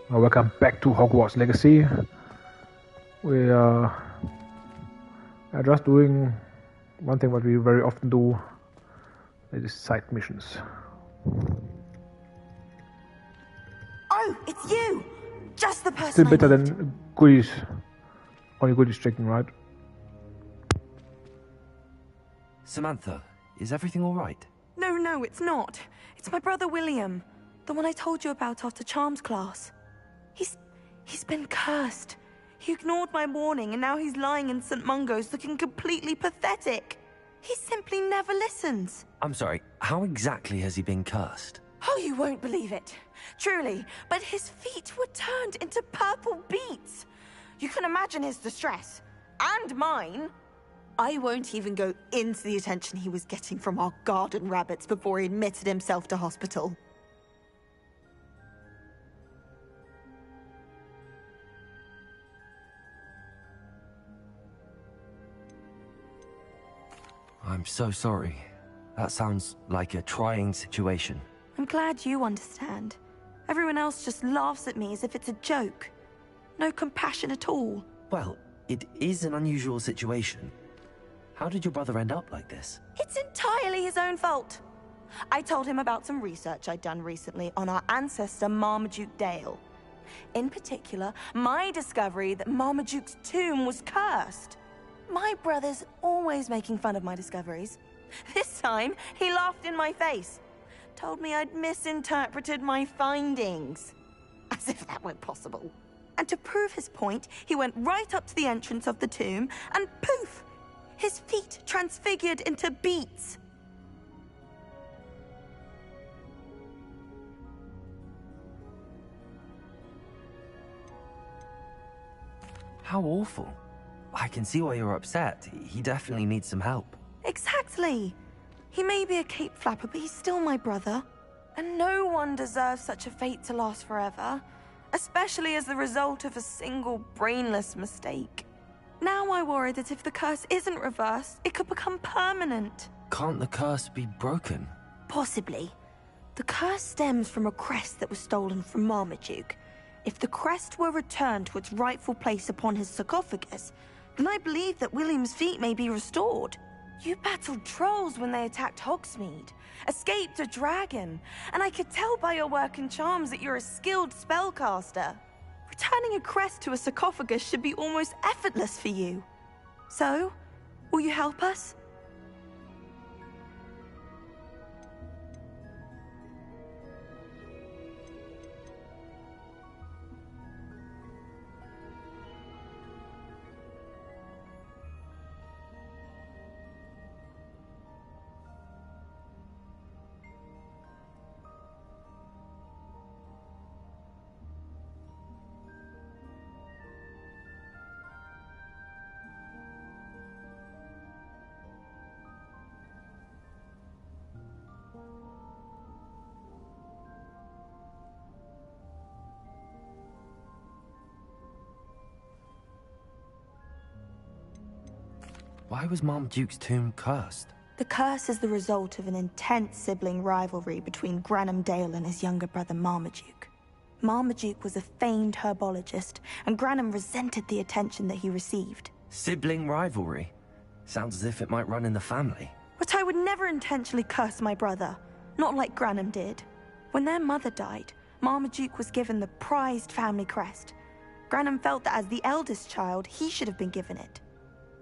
Welcome back to Hogwarts Legacy. We are just doing one thing what we very often do, that is side missions. Oh, it's you! Just the person Still better I need. than goodies. Only goodies checking, right? Samantha, is everything all right? No, it's not. It's my brother William. The one I told you about after Charms class. He's been cursed. He ignored my warning and now he's lying in St. Mungo's looking completely pathetic. He simply never listens. I'm sorry, how exactly has he been cursed? Oh, you won't believe it. Truly, but his feet were turned into purple beets. You can imagine his distress. And mine. I won't even go into the attention he was getting from our garden rabbits before he admitted himself to hospital. I'm so sorry. That sounds like a trying situation. I'm glad you understand. Everyone else just laughs at me as if it's a joke. No compassion at all. Well, it is an unusual situation. How did your brother end up like this? It's entirely his own fault. I told him about some research I'd done recently on our ancestor Marmaduke Dale. In particular, my discovery that Marmaduke's tomb was cursed. My brother's always making fun of my discoveries. This time, he laughed in my face. Told me I'd misinterpreted my findings. As if that weren't possible. And to prove his point, he went right up to the entrance of the tomb and poof! His feet transfigured into beets. How awful. I can see why you're upset. He definitely needs some help. Exactly. He may be a cape flapper, but he's still my brother. And no one deserves such a fate to last forever, especially as the result of a single brainless mistake. Now I worry that if the curse isn't reversed, it could become permanent. Can't the curse be broken? Possibly. The curse stems from a crest that was stolen from Marmaduke. If the crest were returned to its rightful place upon his sarcophagus, then I believe that William's feet may be restored. You battled trolls when they attacked Hogsmeade, escaped a dragon, and I could tell by your work and charms that you're a skilled spellcaster. Returning a crest to a sarcophagus should be almost effortless for you. So, will you help us? Why was Marmaduke's tomb cursed? The curse is the result of an intense sibling rivalry between Granham Dale and his younger brother Marmaduke. Marmaduke was a famed herbologist, and Granham resented the attention that he received. Sibling rivalry? Sounds as if it might run in the family. But I would never intentionally curse my brother, not like Granham did. When their mother died, Marmaduke was given the prized family crest. Granham felt that as the eldest child, he should have been given it.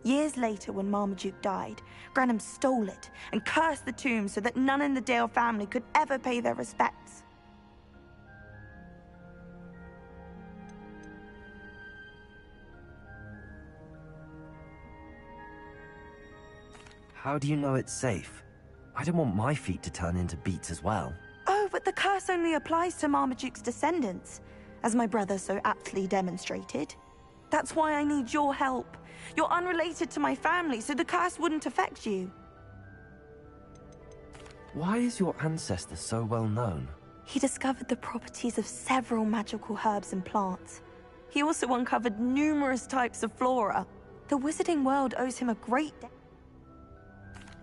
Years later, when Marmaduke died, Granham stole it and cursed the tomb so that none in the Dale family could ever pay their respects. How do you know it's safe? I don't want my feet to turn into beets as well. Oh, but the curse only applies to Marmaduke's descendants, as my brother so aptly demonstrated. That's why I need your help. You're unrelated to my family, so the curse wouldn't affect you. Why is your ancestor so well known? He discovered the properties of several magical herbs and plants. He also uncovered numerous types of flora. The wizarding world owes him a great debt.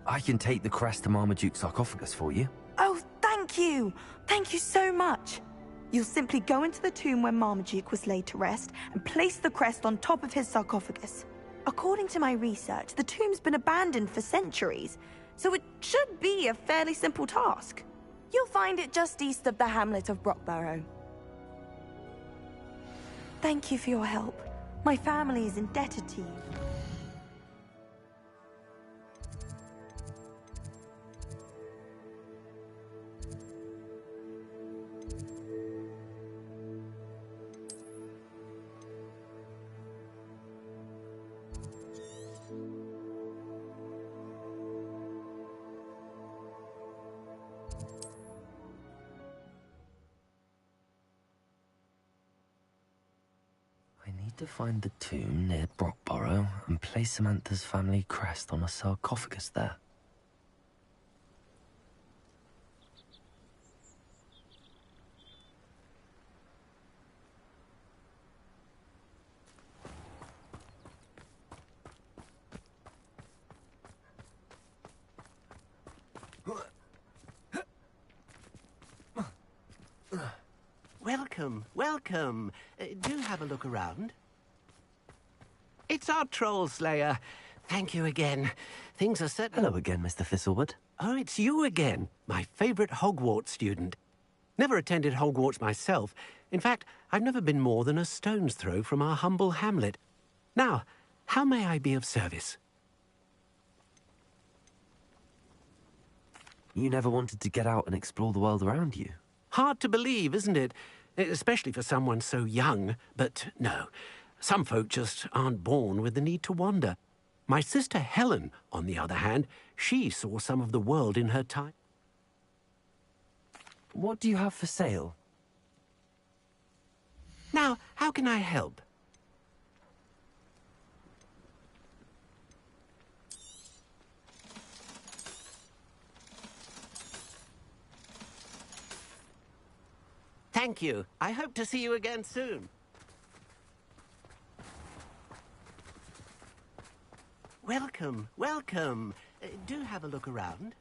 I can take the crest to Marmaduke's sarcophagus for you. Oh, thank you! Thank you so much! You'll simply go into the tomb where Marmaduke was laid to rest and place the crest on top of his sarcophagus. According to my research, the tomb's been abandoned for centuries, so it should be a fairly simple task. You'll find it just east of the hamlet of Brockborough. Thank you for your help. My family is indebted to you. I need to find the tomb near Brockborough and place Samantha's family crest on a sarcophagus there. Welcome, welcome. Do have a look around. It's our troll slayer. Thank you again. Things are set. Hello again, Mr. Thistlewood. Oh, it's you again. My favorite Hogwarts student. Never attended Hogwarts myself. In fact, I've never been more than a stone's throw from our humble hamlet. Now, how may I be of service? You never wanted to get out and explore the world around you. Hard to believe, isn't it? Especially for someone so young. But no, some folk just aren't born with the need to wander. My sister Helen, on the other hand, she saw some of the world in her time. What do you have for sale? Now, how can I help? Thank you. I hope to see you again soon. Welcome, welcome. Do have a look around.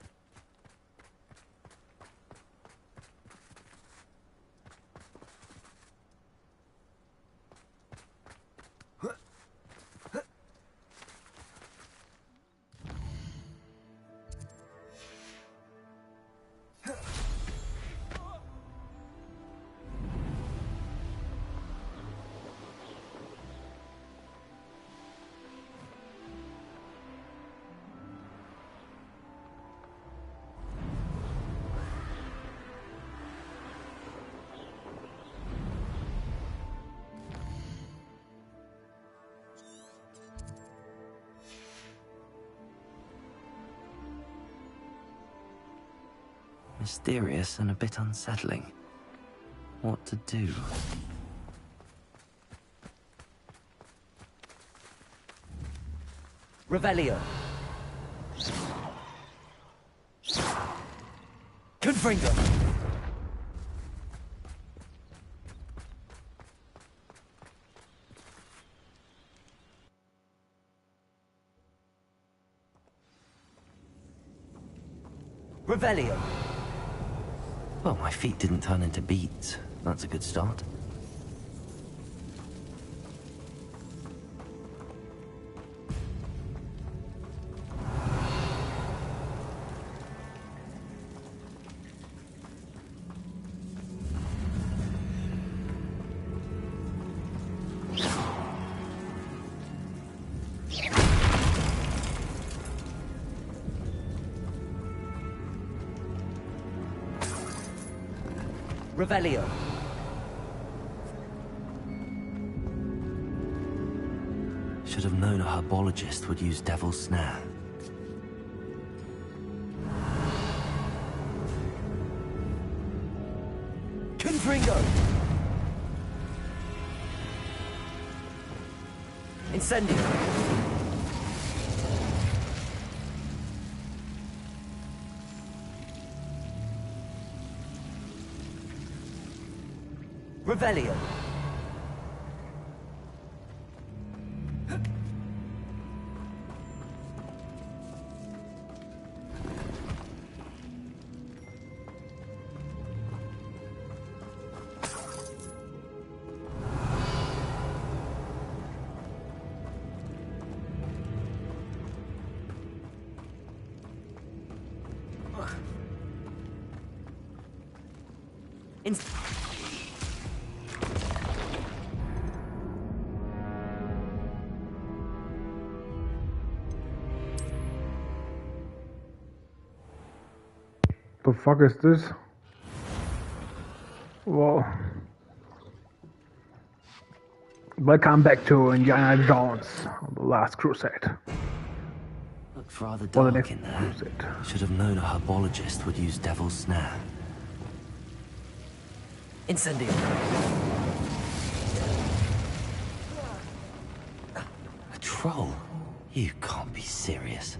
Mysterious and a bit unsettling. What to do? Revelio. Confringo. Revelio. Well, my feet didn't turn into beads. That's a good start. Revelio. Should have known a herbologist would use Devil's Snare. Confringo! Incendio! Revelio. The fuck is this? Whoa. Welcome back to Indiana Jones on the Last Crusade. Looks rather Or the dark next in there. crusade. Should have known a herbologist would use Devil's Snare. Incendio. A troll? You can't be serious.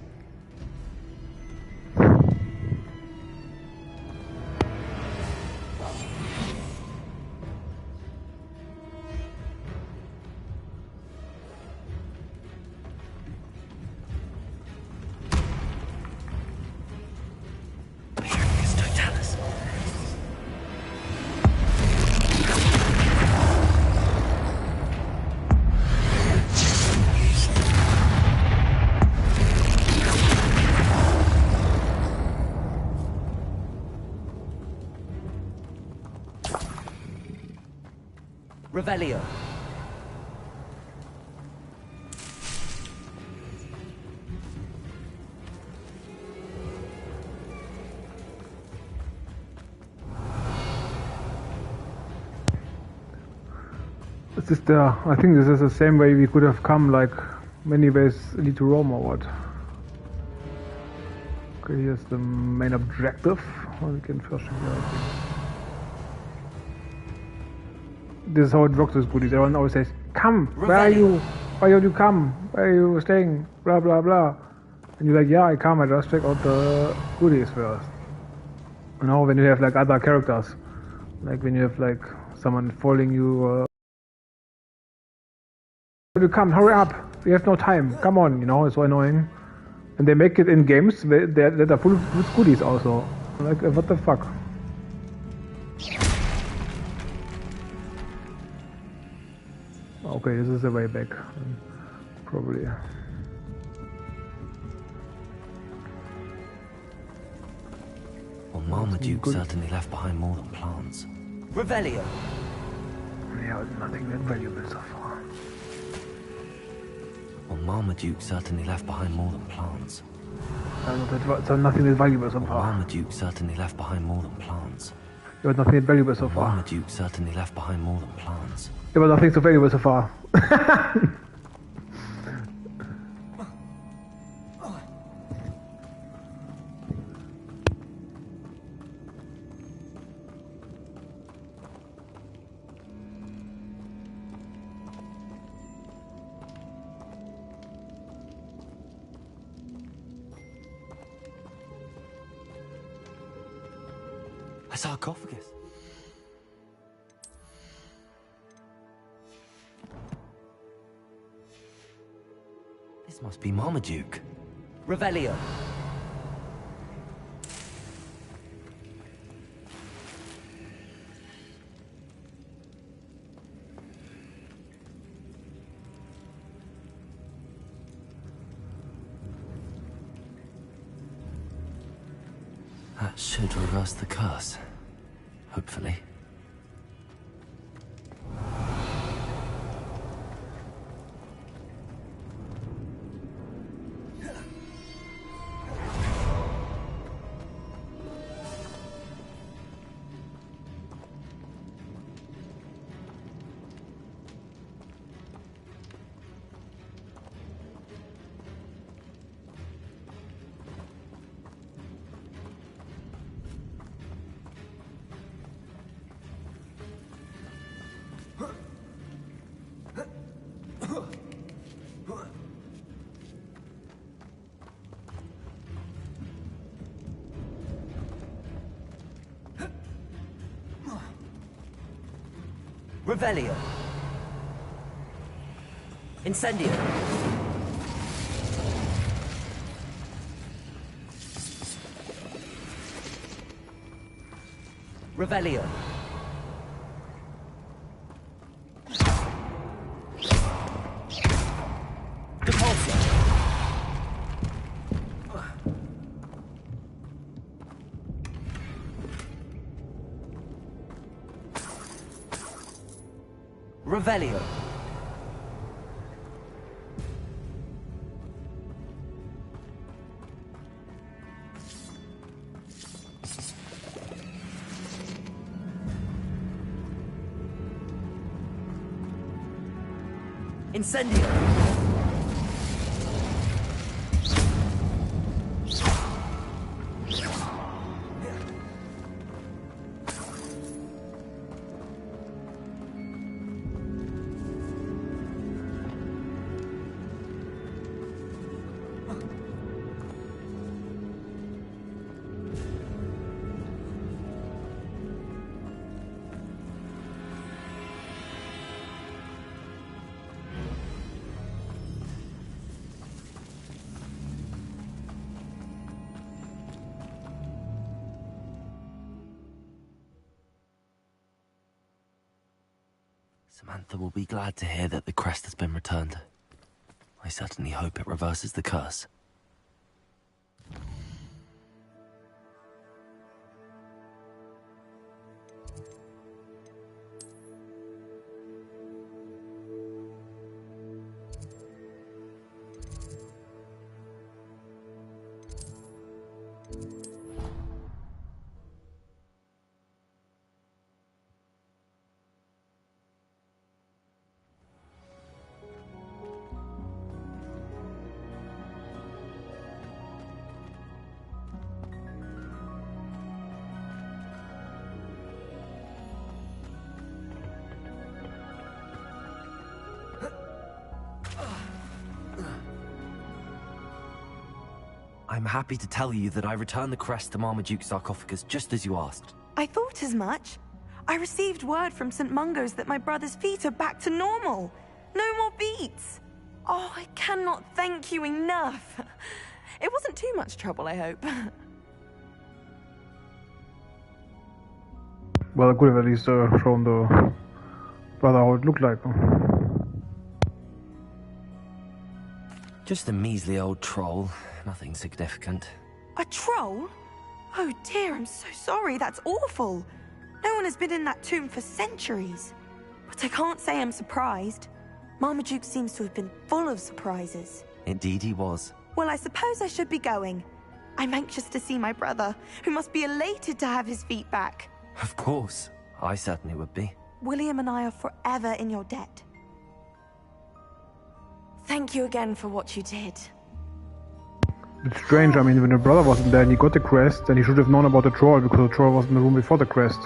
Revelio. This is the, I think this is the same way we could have come, like many ways lead to Rome or what. Okay, here's the main objective. We can first figure out. This is how it works with goodies. Everyone always says, come, where are you? Why don't you come? Where are you staying? Blah blah blah. And you're like, yeah, I come, I just check out the goodies first. You know, when you have like other characters. Like when you have like someone following you, you come, hurry up, we have no time, come on, you know, it's so annoying. And they make it in games that are full with goodies also. Like, what the fuck? Okay, this is the way back, probably. Well, Marmaduke certainly left behind more than plants. Revelio. Yeah, nothing that valuable so far. Well, Marmaduke certainly left behind more than plants. So nothing that valuable so far. Marmaduke certainly left behind more than plants. Yeah, but nothing that valuable so far. Marmaduke certainly left behind more than plants. Yeah, but nothing so valuable so far. A sarcophagus. This must be Marmaduke. Revelio. That should reverse the curse. Hopefully. Revelio. Incendio. Revelio. Depulso. Revelio. Incendio. Samantha will be glad to hear that the crest has been returned. I certainly hope it reverses the curse. I'm happy to tell you that I returned the crest to Marmaduke's sarcophagus just as you asked. I thought as much. I received word from St. Mungo's that my brother's feet are back to normal. No more beats. Oh, I cannot thank you enough. It wasn't too much trouble, I hope. Well, I could have at least shown the brother how it looked like. Just a measly old troll, nothing significant. A troll? Oh dear, I'm so sorry, that's awful. No one has been in that tomb for centuries. But I can't say I'm surprised. Marmaduke seems to have been full of surprises. Indeed he was. Well, I suppose I should be going. I'm anxious to see my brother, who must be elated to have his feet back. Of course, I certainly would be. William and I are forever in your debt. Thank you again for what you did. It's strange, I mean, when the brother wasn't there and he got the crest, then he should have known about the troll, because the troll was in the room before the crest.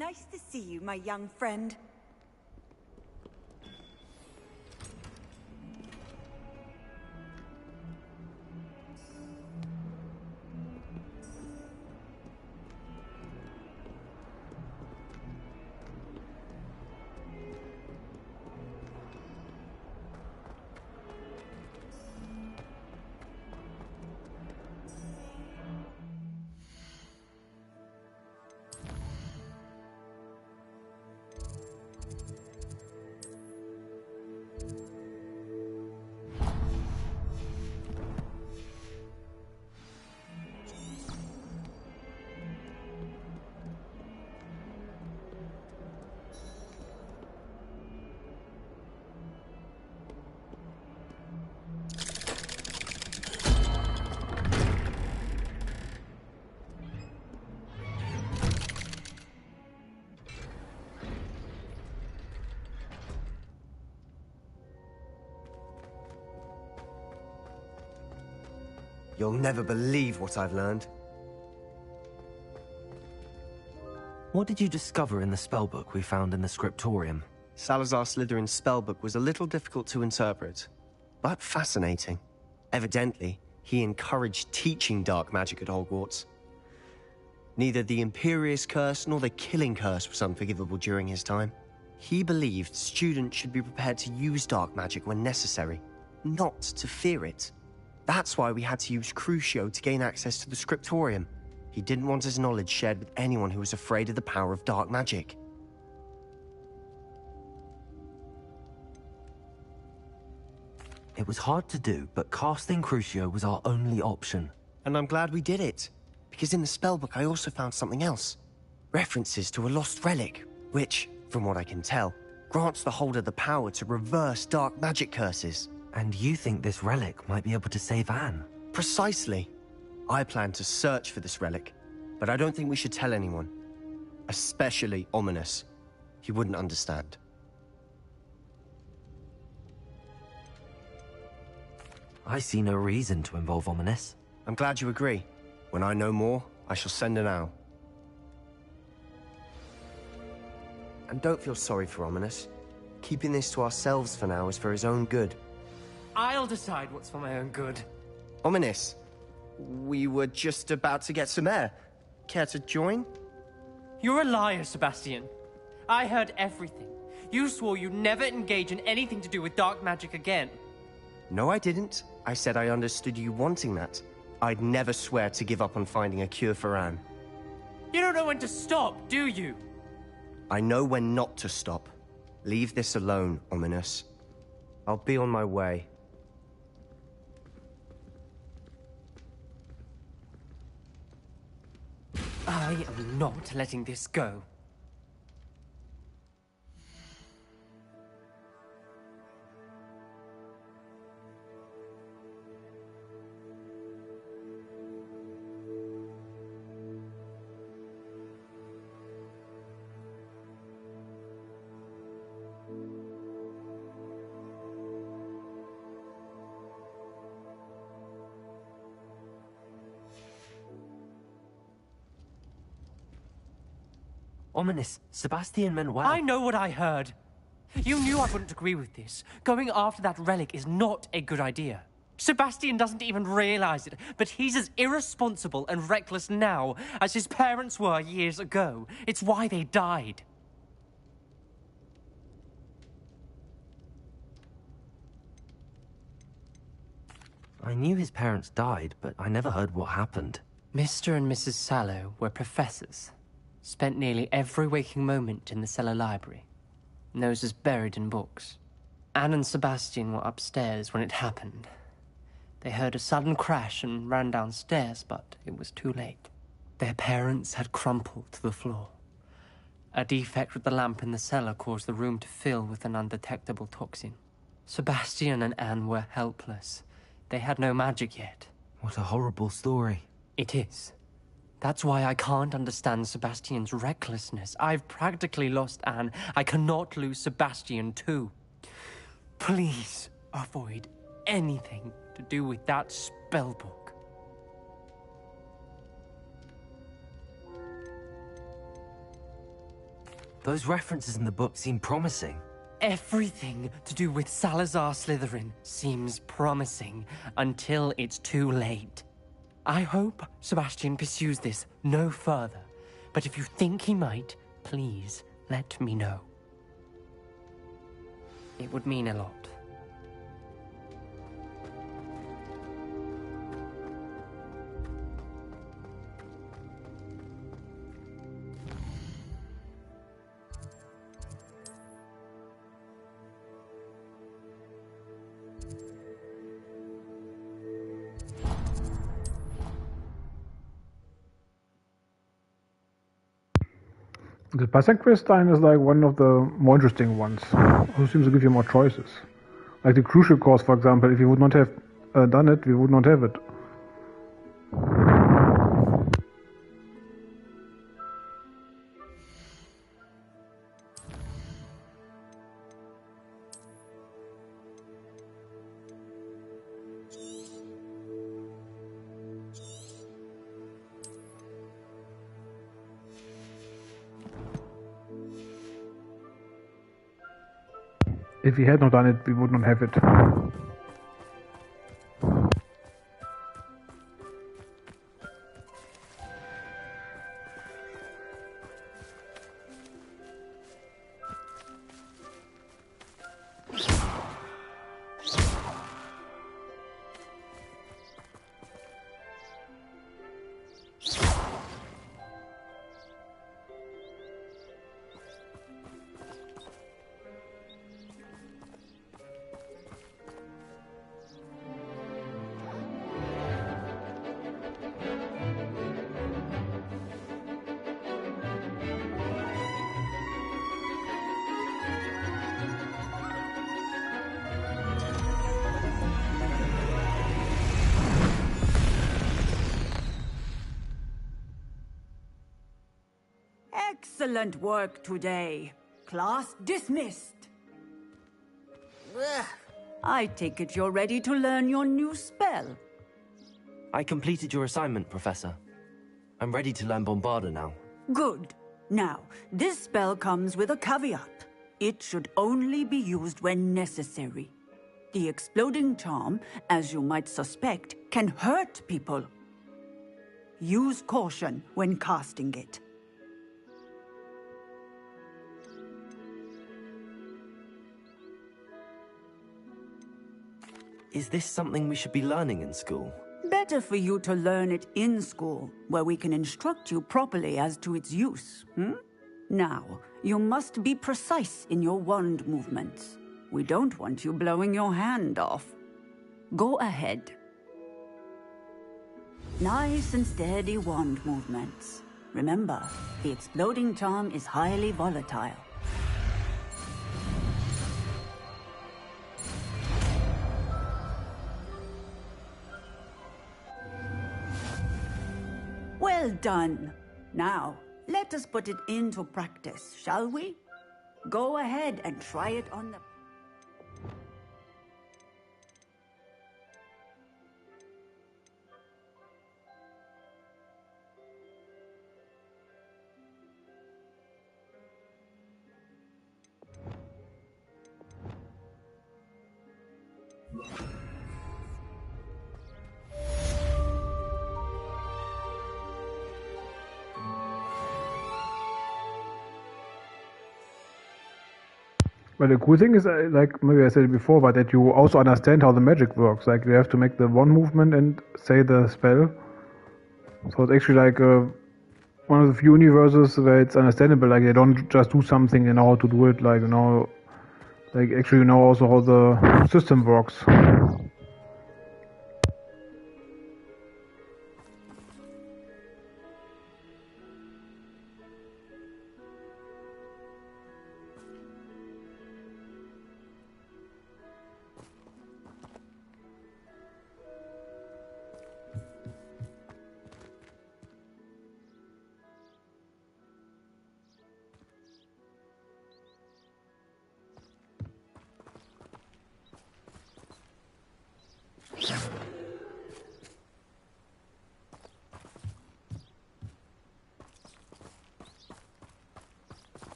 Nice to see you, my young friend. You'll never believe what I've learned. What did you discover in the spellbook we found in the scriptorium? Salazar Slytherin's spellbook was a little difficult to interpret, but fascinating. Evidently, he encouraged teaching dark magic at Hogwarts. Neither the Imperious Curse nor the Killing Curse was unforgivable during his time. He believed students should be prepared to use dark magic when necessary, not to fear it. That's why we had to use Crucio to gain access to the scriptorium. He didn't want his knowledge shared with anyone who was afraid of the power of dark magic. It was hard to do, but casting Crucio was our only option. And I'm glad we did it, because in the spellbook I also found something else. References to a lost relic, which, from what I can tell, grants the holder the power to reverse dark magic curses. And you think this relic might be able to save Anne? Precisely. I plan to search for this relic, but I don't think we should tell anyone. Especially Ominous. He wouldn't understand. I see no reason to involve Ominous. I'm glad you agree. When I know more, I shall send an owl. And don't feel sorry for Ominous. Keeping this to ourselves for now is for his own good. I'll decide what's for my own good. Ominous, we were just about to get some air. Care to join? You're a liar, Sebastian. I heard everything. You swore you'd never engage in anything to do with dark magic again. No, I didn't. I said I understood you wanting that. I'd never swear to give up on finding a cure for Anne. You don't know when to stop, do you? I know when not to stop. Leave this alone, Ominous. I'll be on my way. I am not letting this go. Ominous, Sebastian meant well. I know what I heard. You knew I wouldn't agree with this. Going after that relic is not a good idea. Sebastian doesn't even realize it, but he's as irresponsible and reckless now as his parents were years ago. It's why they died. I knew his parents died, but I never heard what happened. Mr. and Mrs. Sallow were professors. Spent nearly every waking moment in the cellar library. Noses buried in books. Anne and Sebastian were upstairs when it happened. They heard a sudden crash and ran downstairs, but it was too late. Their parents had crumpled to the floor. A defect with the lamp in the cellar caused the room to fill with an undetectable toxin. Sebastian and Anne were helpless. They had no magic yet. What a horrible story. It is. That's why I can't understand Sebastian's recklessness. I've practically lost Anne. I cannot lose Sebastian too. Please avoid anything to do with that spellbook. Those references in the book seem promising. Everything to do with Salazar Slytherin seems promising until it's too late. I hope Sebastian pursues this no further, but if you think he might, please let me know. It would mean a lot. The Passing quest line is like one of the more interesting ones, who seems to give you more choices. Like the crucial course, for example, if you would not have done it, we would not have it. If we had not done it, we would not have it. Excellent work today. Class dismissed. I take it you're ready to learn your new spell. I completed your assignment, Professor. I'm ready to learn Bombarda now. Good. Now, this spell comes with a caveat. It should only be used when necessary. The exploding charm, as you might suspect, can hurt people. Use caution when casting it. Is this something we should be learning in school? Better for you to learn it in school, where we can instruct you properly as to its use. Now, you must be precise in your wand movements. We don't want you blowing your hand off. Go ahead. Nice and steady wand movements. Remember, the exploding charm is highly volatile. Well done. Now, let us put it into practice, shall we? Go ahead and try it on the... But the cool thing is, like maybe I said it before, but that you also understand how the magic works. Like you have to make the one movement and say the spell. So it's actually like one of the few universes where it's understandable. Like they don't just do something, you know how to do it. Like like actually you know also how the system works.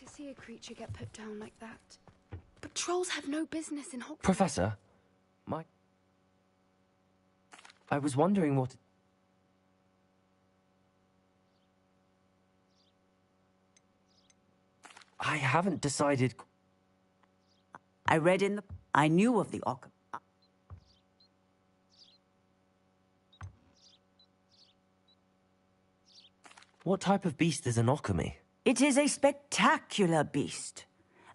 to see a creature get put down like that. But trolls have no business in Hogwarts. Professor, I was wondering what... I haven't decided... I read in the... I knew of the Occam. What type of beast is an Occamy? It is a spectacular beast.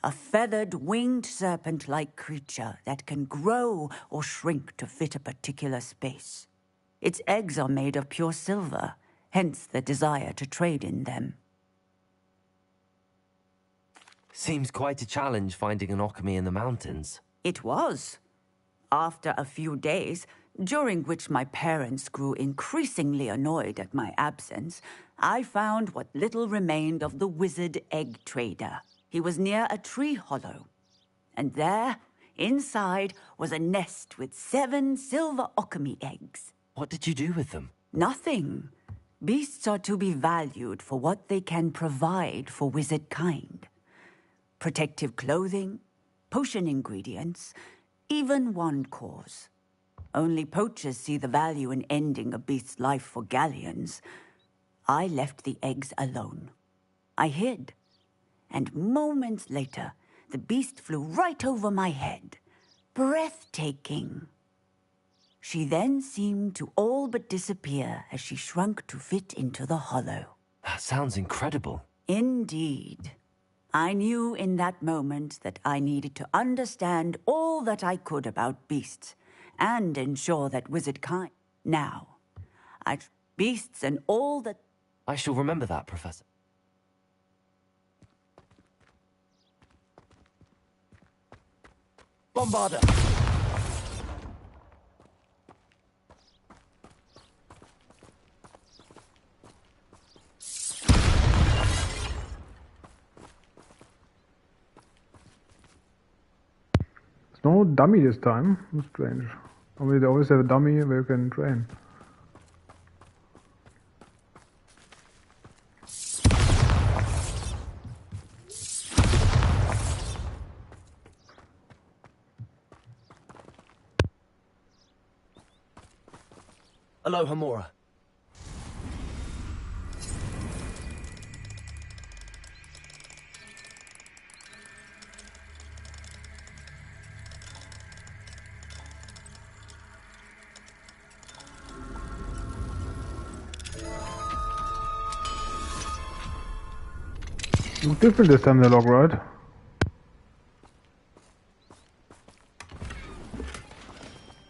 A feathered, winged serpent-like creature that can grow or shrink to fit a particular space. Its eggs are made of pure silver, hence the desire to trade in them. Seems quite a challenge finding an Occamy in the mountains. It was. After a few days, during which my parents grew increasingly annoyed at my absence, I found what little remained of the wizard egg trader. He was near a tree hollow. And there, inside, was a nest with 7 silver Occamy eggs. What did you do with them? Nothing. Beasts are to be valued for what they can provide for wizard kind. Protective clothing, potion ingredients, even wand cores. Only poachers see the value in ending a beast's life for galleons. I left the eggs alone. I hid. And moments later, the beast flew right over my head. Breathtaking. She then seemed to all but disappear as she shrunk to fit into the hollow. That sounds incredible. Indeed. I knew in that moment that I needed to understand all that I could about beasts and ensure that wizard kind. Now, beasts and all that... I shall remember that, Professor. Bombarder! There's no dummy this time. That's strange. Normally they always have a dummy where you can train. Aloha Mora. Looks different this time, the log, right?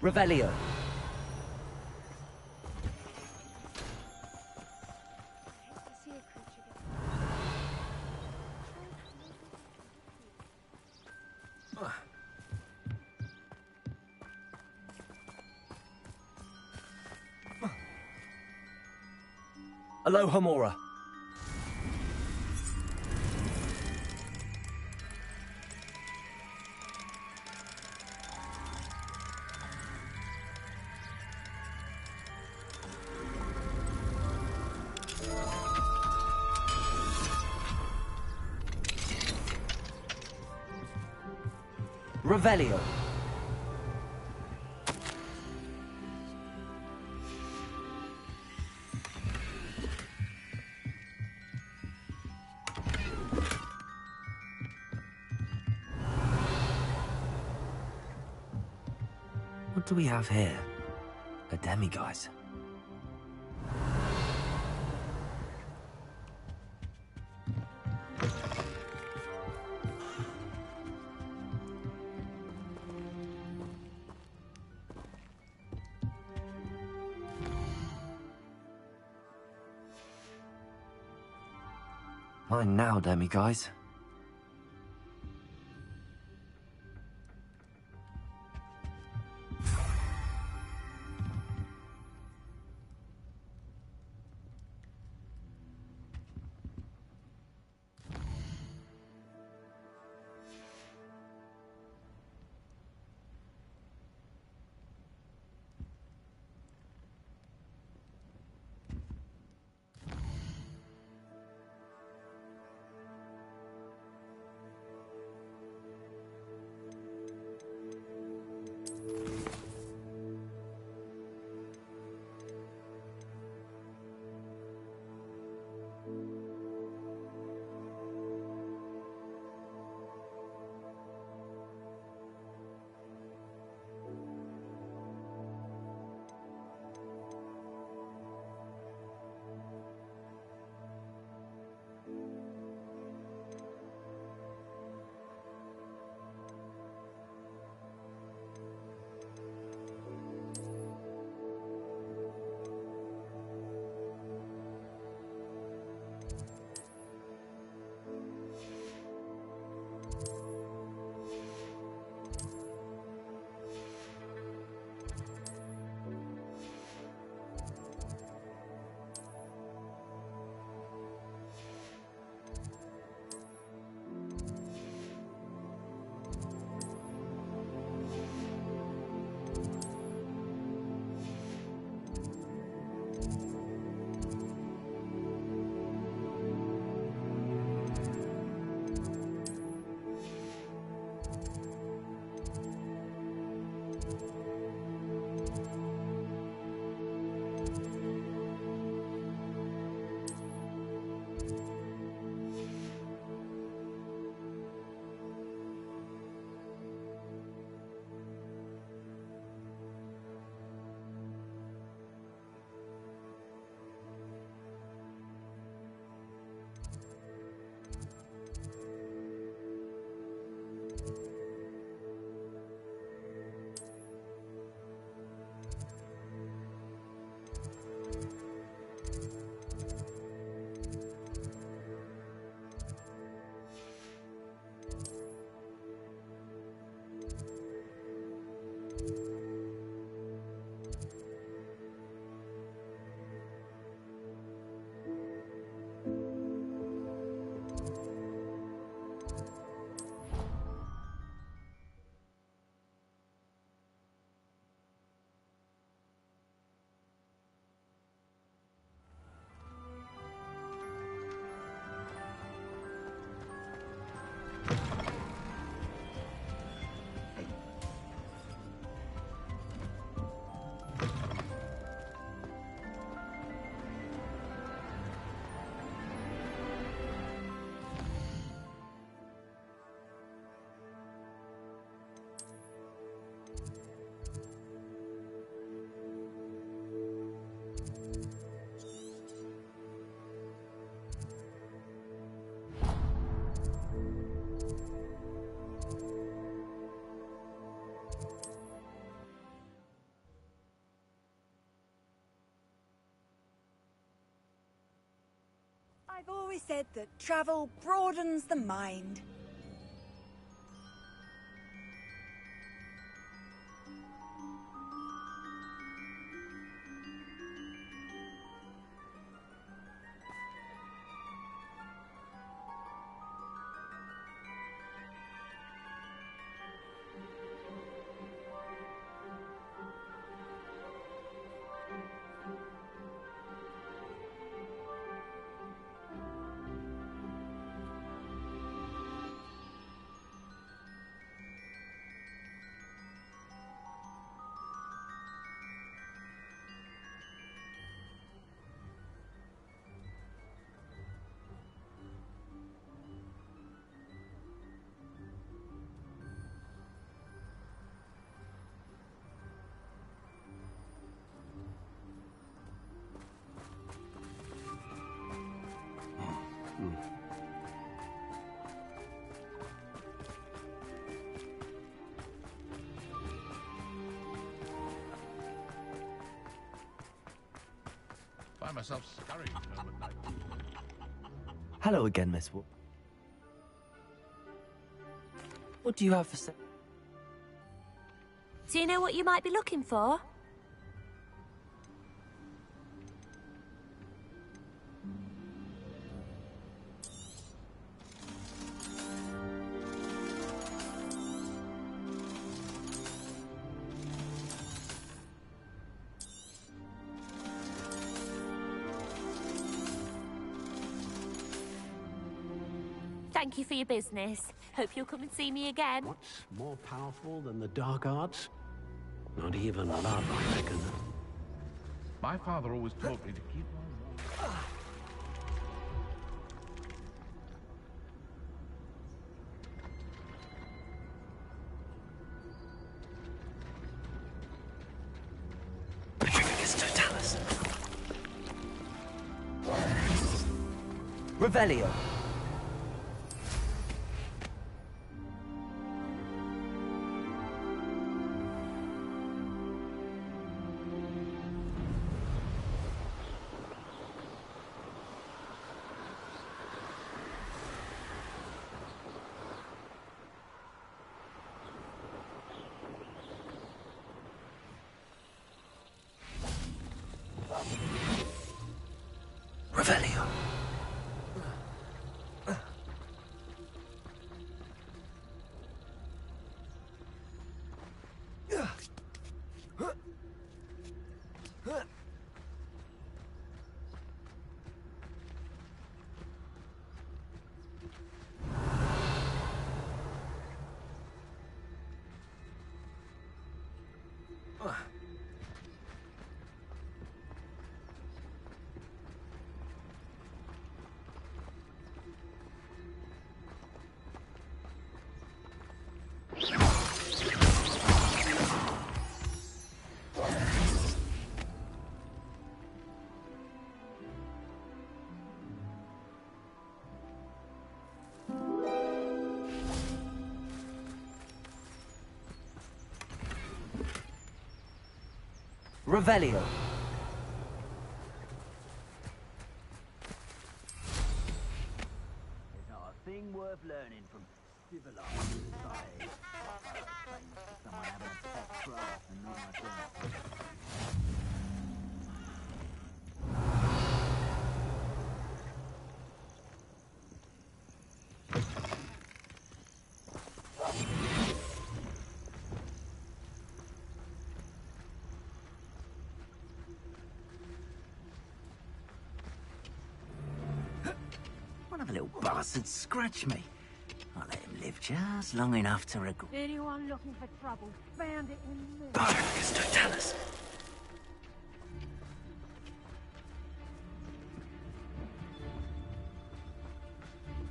Revelio. Aloha Mora. Revelio. What do we have here? A demiguise. Mine now, demiguise. I've always said that travel broadens the mind. Find myself scurrying home at night. Hello again, Miss Wood. What do you have for sale? Do you know what you might be looking for? Thank you for your business. Hope you'll come and see me again. What's more powerful than the dark arts? Not even love, I reckon. My father always taught me to keep my word. Revelio. Revelio. Revelio. There's not a thing worth learning from. One of the little bastards scratched me. I'll let him live just long enough to regret. Anyone looking for trouble, found it in me. Barcus Totalis.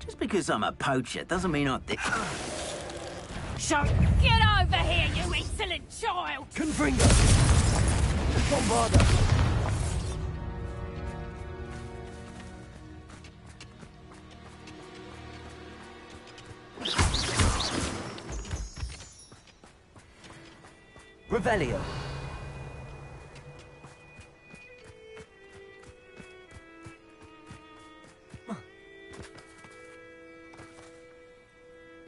Just because I'm a poacher doesn't mean I did. So get over here, you insolent child! Confringo! Bombarda! Revelio.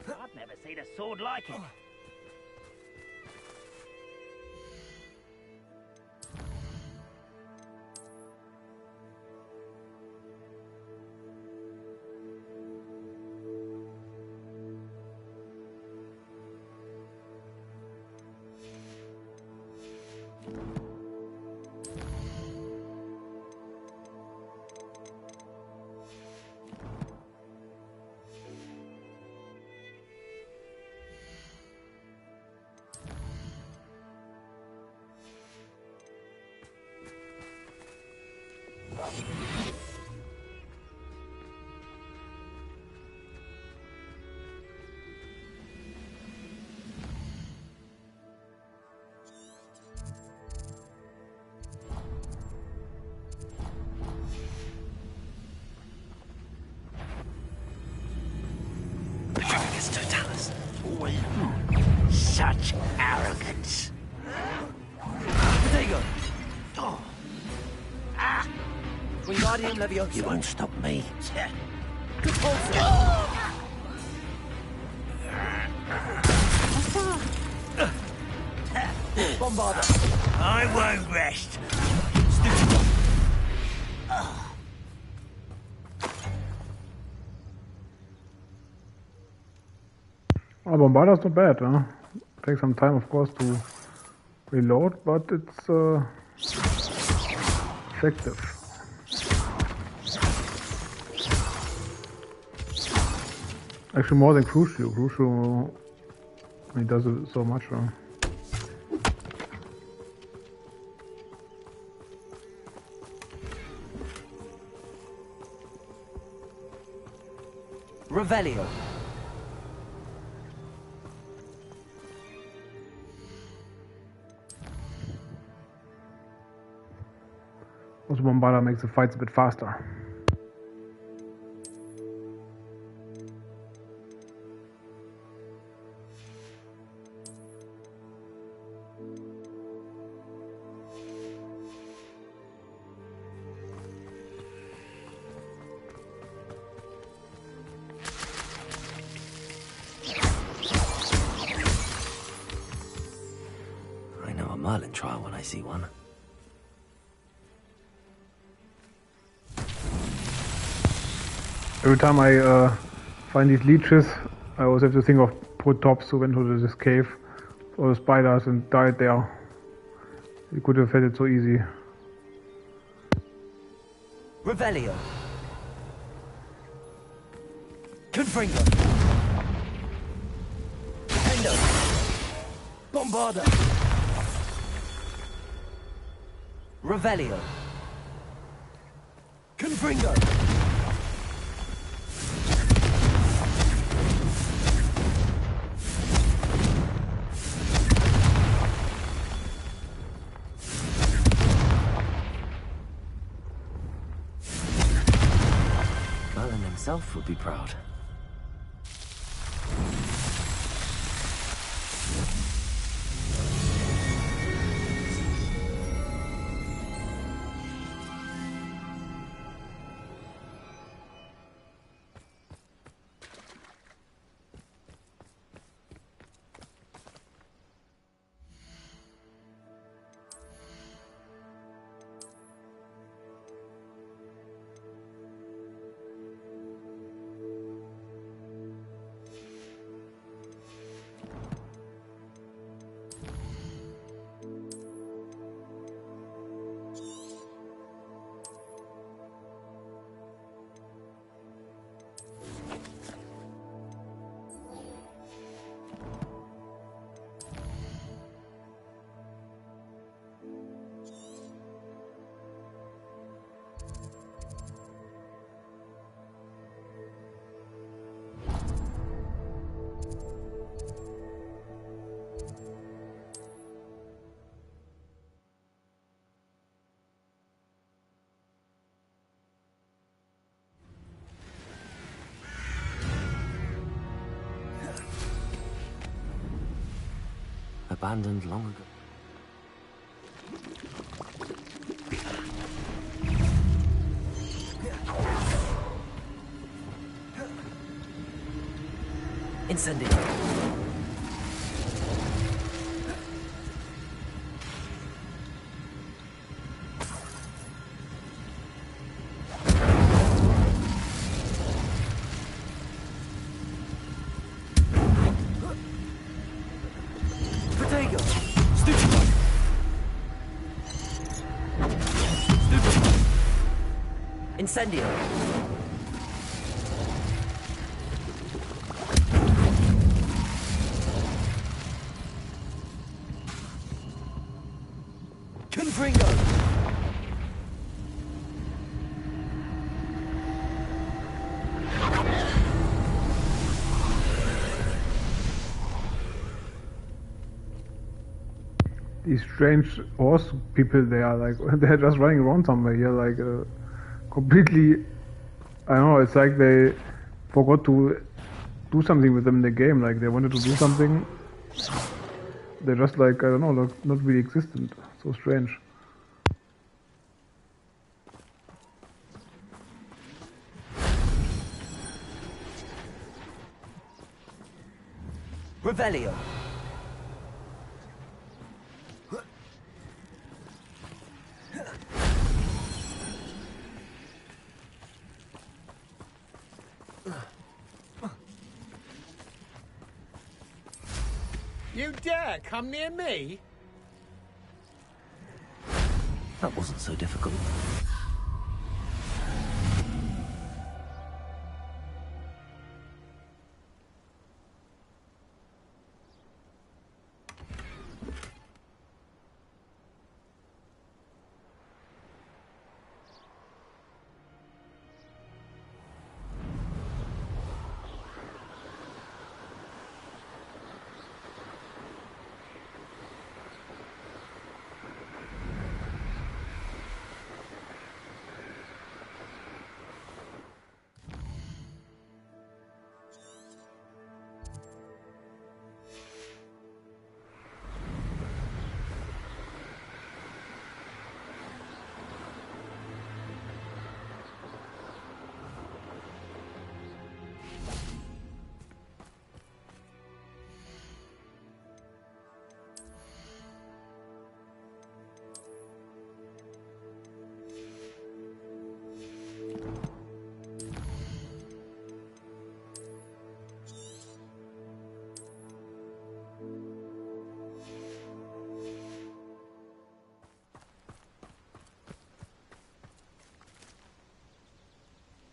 I've never seen a sword like it. Totalis. Such arrogance. Potato! Oh. Ah! Wingardium Leviosa. You won't stop me. Bombarda. I won't rest. Oh, Bombarda's not bad, huh? Takes some time, of course, to reload, but it's effective. Actually, more than Crucio. Crucio, he does it so much, huh? Revelio. Also, Bombarda makes the fights a bit faster. I know a Merlin trial when I see one. Every time I find these leeches, I always have to think of Protops who went to this cave or the spiders and died there. You could have had it so easy. Revelio. Confringo. Pendo. Bombarda. Revelio. Confringo. Merlin himself would be proud. abandoned long ago. Incendio. Protego. Stupefy. Stupefy. Incendio. Confringo! These strange horse people, they are like, they're just running around somewhere here, like, completely, I don't know, it's like they forgot to do something with them in the game, like they wanted to do something, they're just like, I don't know, not really existent, so strange. Revelio. You dare come near me? That wasn't so difficult.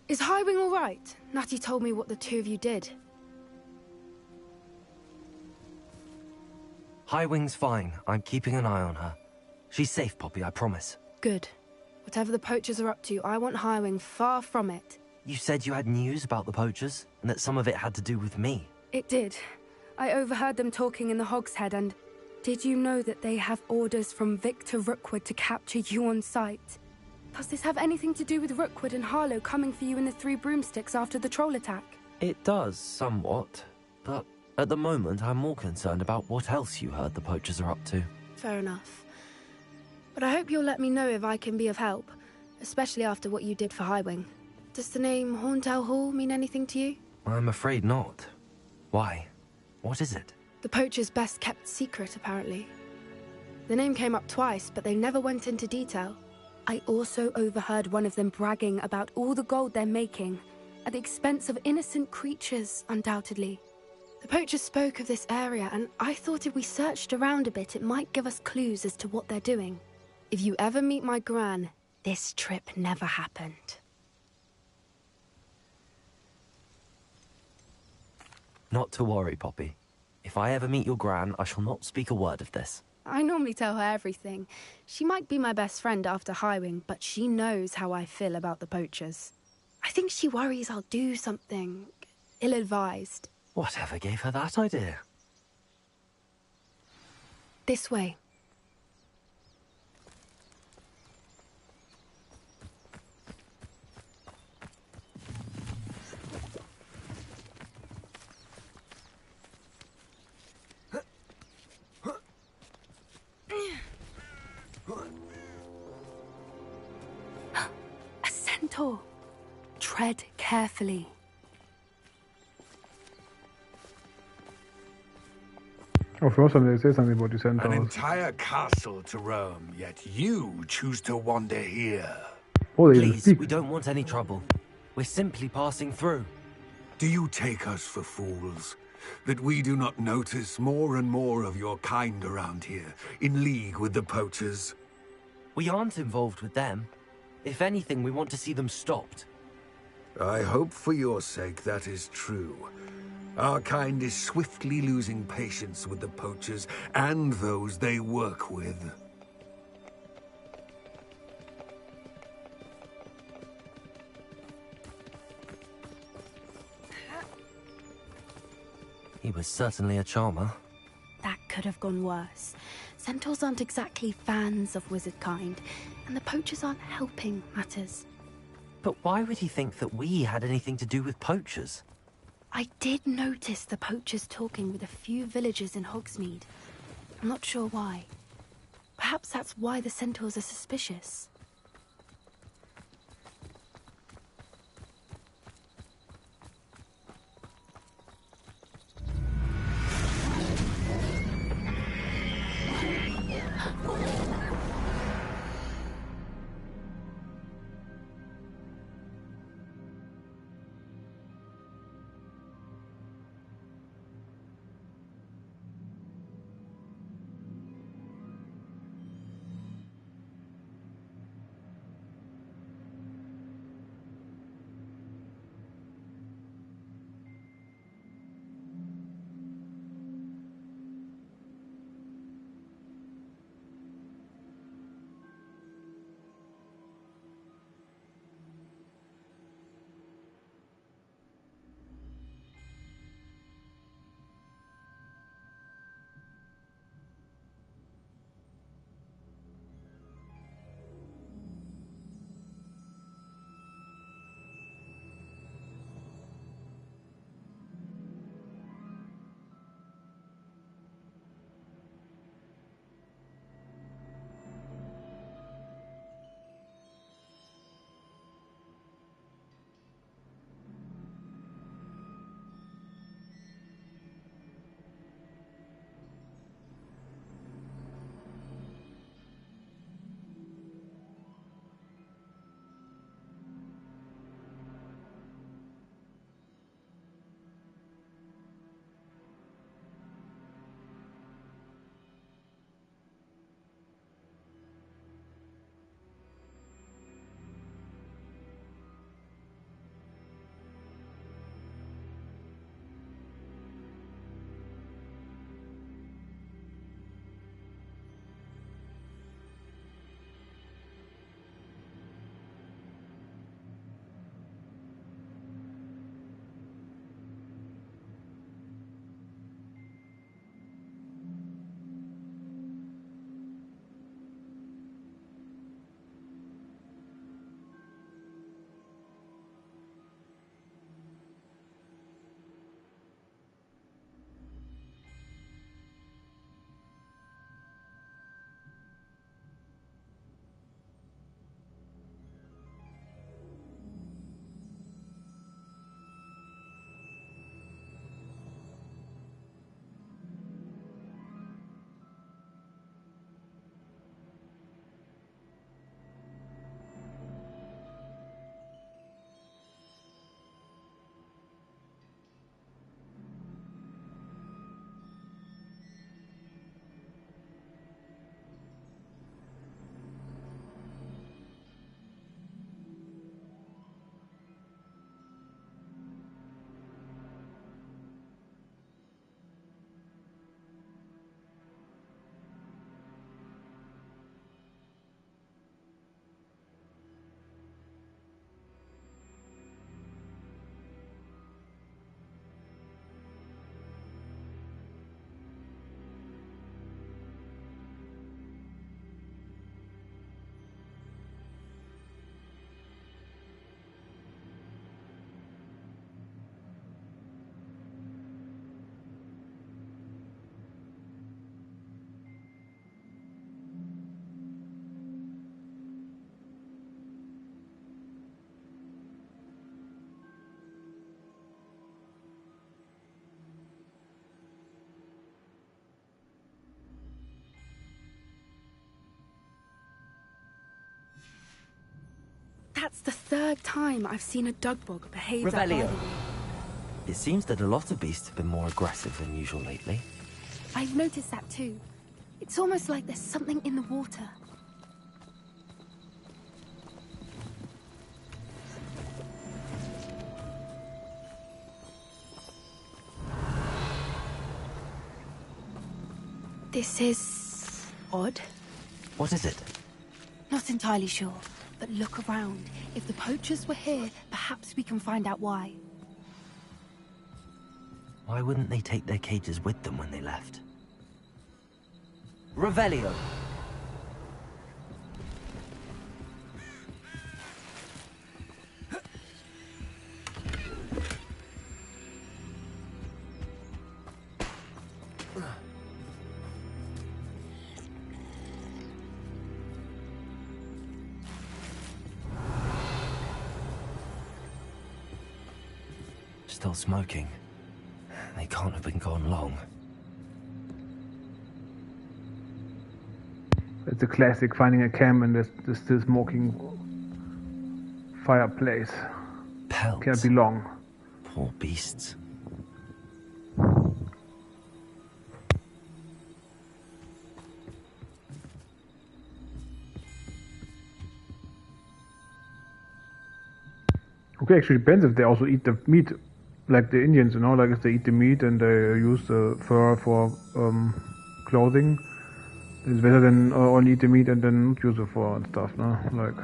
Is Highwing all right? Natty told me what the two of you did. Highwing's fine. I'm keeping an eye on her. She's safe, Poppy, I promise. Good. Whatever the poachers are up to, I want Highwing far from it. You said you had news about the poachers, and that some of it had to do with me. It did. I overheard them talking in the Hogshead, and did you know that they have orders from Victor Rookwood to capture you on sight? Does this have anything to do with Rookwood and Harlow coming for you in the Three Broomsticks after the troll attack? It does, somewhat. But at the moment, I'm more concerned about what else you heard the poachers are up to. Fair enough. But I hope you'll let me know if I can be of help, especially after what you did for Highwing. Does the name Horntail Hall mean anything to you? I'm afraid not. Why? What is it? The poachers' best kept secret, apparently. The name came up twice, but they never went into detail. I also overheard one of them bragging about all the gold they're making, at the expense of innocent creatures, undoubtedly. The poachers spoke of this area, and I thought if we searched around a bit, it might give us clues as to what they're doing. If you ever meet my gran, this trip never happened. Not to worry, Poppy. If I ever meet your gran, I shall not speak a word of this. I normally tell her everything. She might be my best friend after Highwing, but she knows how I feel about the poachers. I think she worries I'll do something ill-advised. Whatever gave her that idea? This way. centaur. Tread carefully. Oh, first time they say something about the An centaurs. entire castle to roam, yet you choose to wander here. Oh, Please, we don't want any trouble. We're simply passing through. Do you take us for fools? That we do not notice more and more of your kind around here, in league with the poachers? We aren't involved with them. If anything, we want to see them stopped. I hope for your sake that is true. Our kind is swiftly losing patience with the poachers and those they work with. He was certainly a charmer. That could have gone worse. Centaurs aren't exactly fans of wizard kind, and the poachers aren't helping matters. But why would he think that we had anything to do with poachers? I did notice the poachers talking with a few villagers in Hogsmeade. I'm not sure why. Perhaps that's why the centaurs are suspicious. That's the third time I've seen a Dugbog behave that Revelio. badly. It seems that a lot of beasts have been more aggressive than usual lately. I've noticed that too. It's almost like there's something in the water. This is odd. What is it? Not entirely sure, but look around. If the poachers were here, perhaps we can find out why. Why wouldn't they take their cages with them when they left? Revelio. Still smoking. They can't have been gone long. It's a classic, finding a camp and there's still smoking fireplace. Pelts. Can't be long. Poor beasts. Okay, actually depends if they also eat the meat, like the Indians, you know, like if they eat the meat and they use the fur for clothing, it's better than only eat the meat and then not use the fur and stuff, no? Like.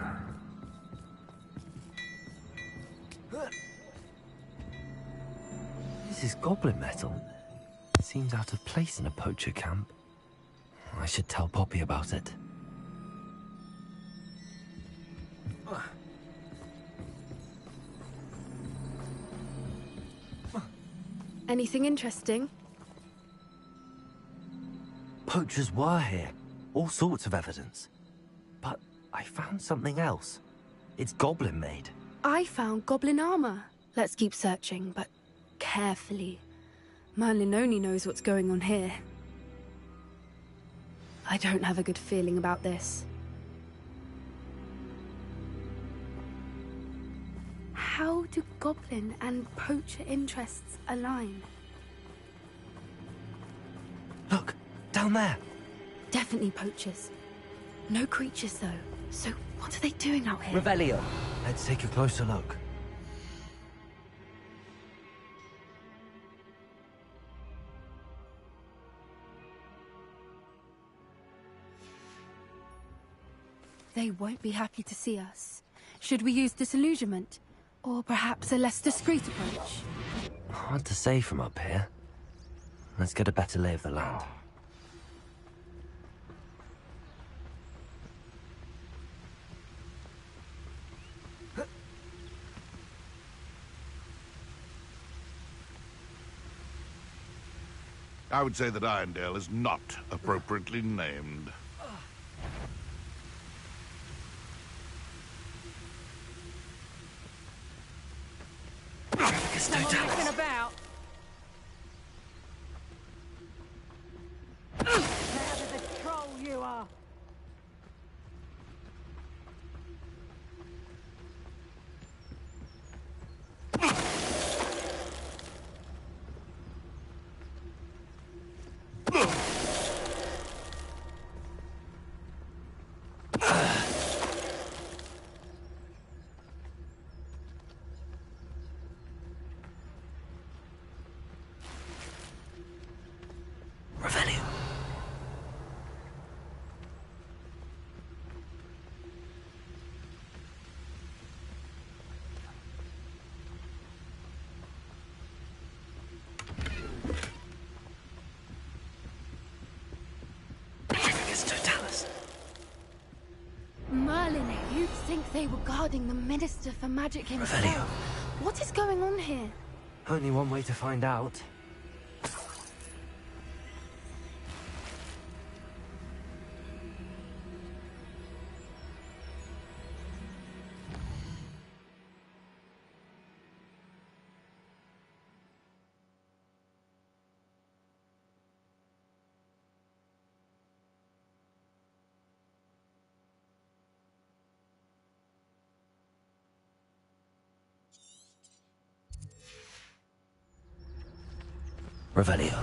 This is goblin metal. It seems out of place in a poacher camp. I should tell Poppy about it. Anything interesting? Poachers were here. All sorts of evidence. But I found something else. It's goblin made. I found goblin armor. Let's keep searching, but carefully. Merlin only knows what's going on here. I don't have a good feeling about this. How do goblin and poacher interests align? Look, down there. Definitely poachers. No creatures, though. So what are they doing out here? Revelio. Let's take a closer look. They won't be happy to see us. Should we use disillusionment? Or perhaps a less discreet approach? Hard to say from up here. Let's get a better lay of the land. I would say that Irondale is not appropriately named. Messing about. Proud of the troll you are. Merlin, you'd think they were guarding the Minister for Magic himself. Revelio. What is going on here? Only one way to find out. Revelio.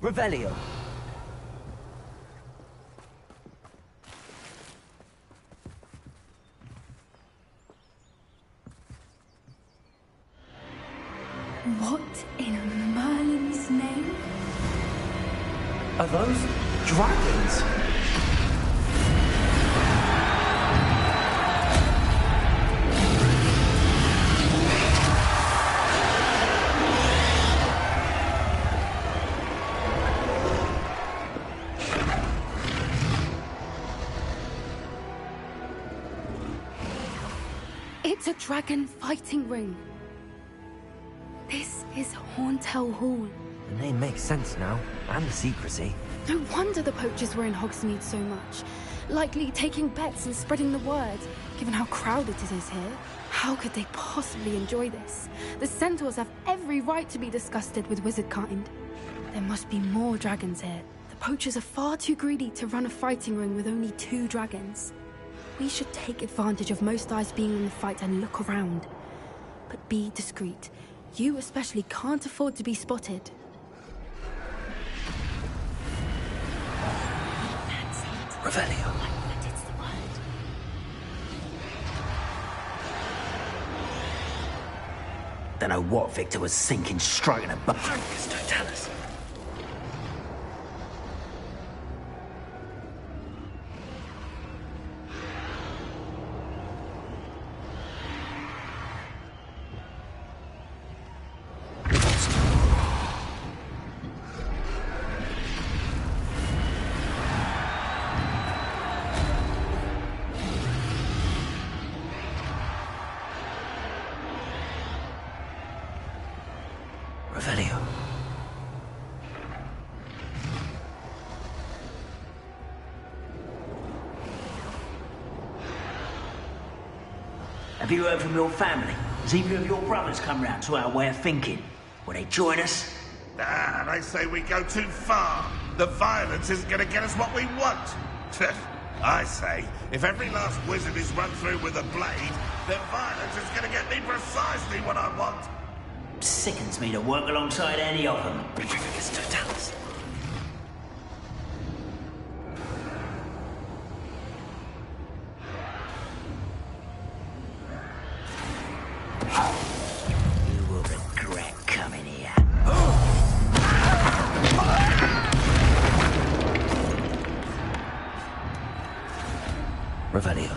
Revelio. What in Merlin's name? Are those dragons? It's a dragon fighting ring. This is Hauntel Hall. The name makes sense now, and the secrecy. No wonder the poachers were in Hogsmeade so much. Likely taking bets and spreading the word, given how crowded it is here. How could they possibly enjoy this? The centaurs have every right to be disgusted with wizard kind. There must be more dragons here. The poachers are far too greedy to run a fighting ring with only 2 dragons. We should take advantage of most eyes being in the fight and look around. But be discreet. You especially can't afford to be spotted. Revelio. Don't know what Victor was thinking, striking a buck. Don't tell us. Revelio. Have you heard from your family? Has either of your brothers come round to our way of thinking? Will they join us? Ah, they say we go too far. The violence isn't going to get us what we want. I say, if every last wizard is run through with a blade, then violence is going to get me precisely what I want. Sickens me to work alongside any of them. You will regret coming here. Revelio.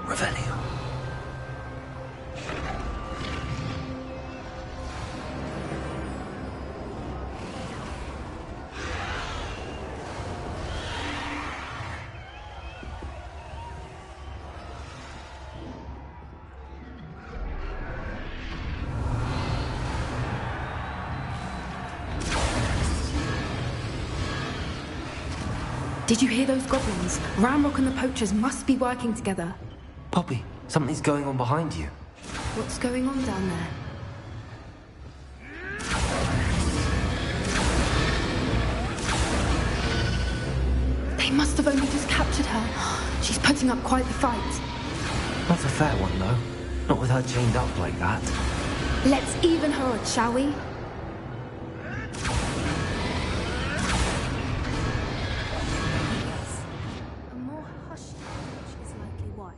Revelio. Did you hear those goblins? Ramrock and the poachers must be working together. Poppy, something's going on behind you. What's going on down there? They must have only just captured her. She's putting up quite the fight. Not a fair one, though. Not with her chained up like that. Let's even her odds, shall we? A more hushed approach is likely wise.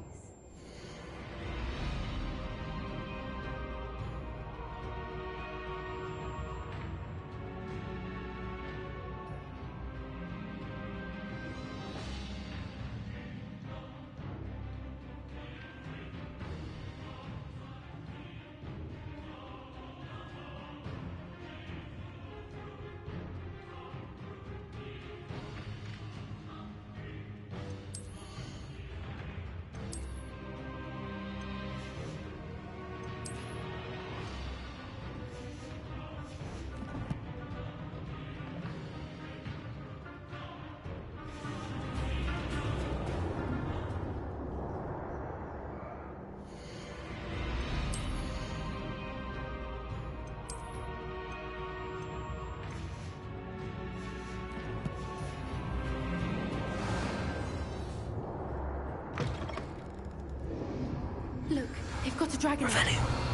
dragon.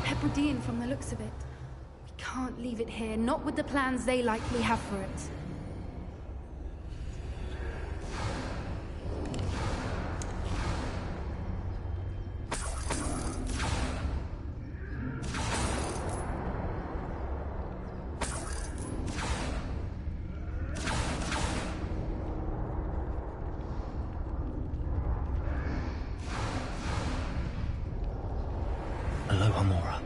Hebridean from the looks of it. We can't leave it here, not with the plans they likely have for it. Aloha, Mora.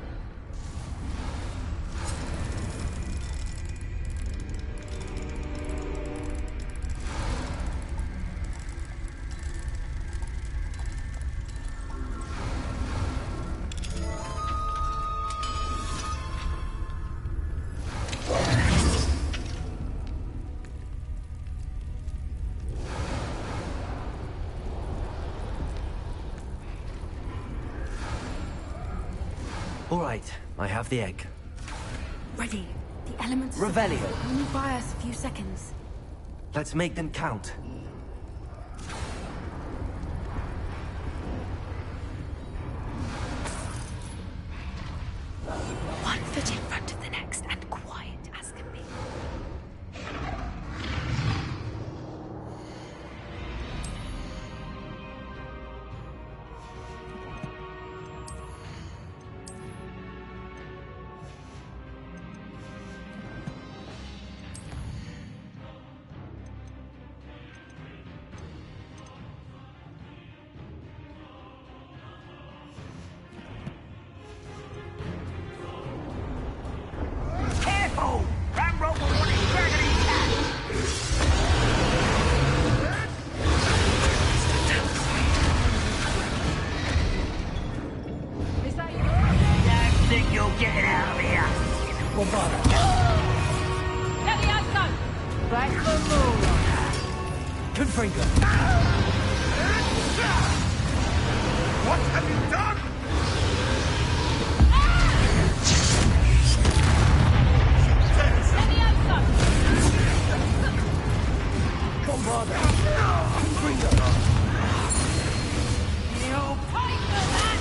All right, I have the egg. Ready. The elements Revelio. only buy us a few seconds. Let's make them count. One foot in front of the next and quiet as can be. Careful! That rope will want his dragon intact! Don't think you'll get it out of here! Levioso! Back the moon on her! Confringo! What have you done? Bombarda! Confringo! You'll pay for that!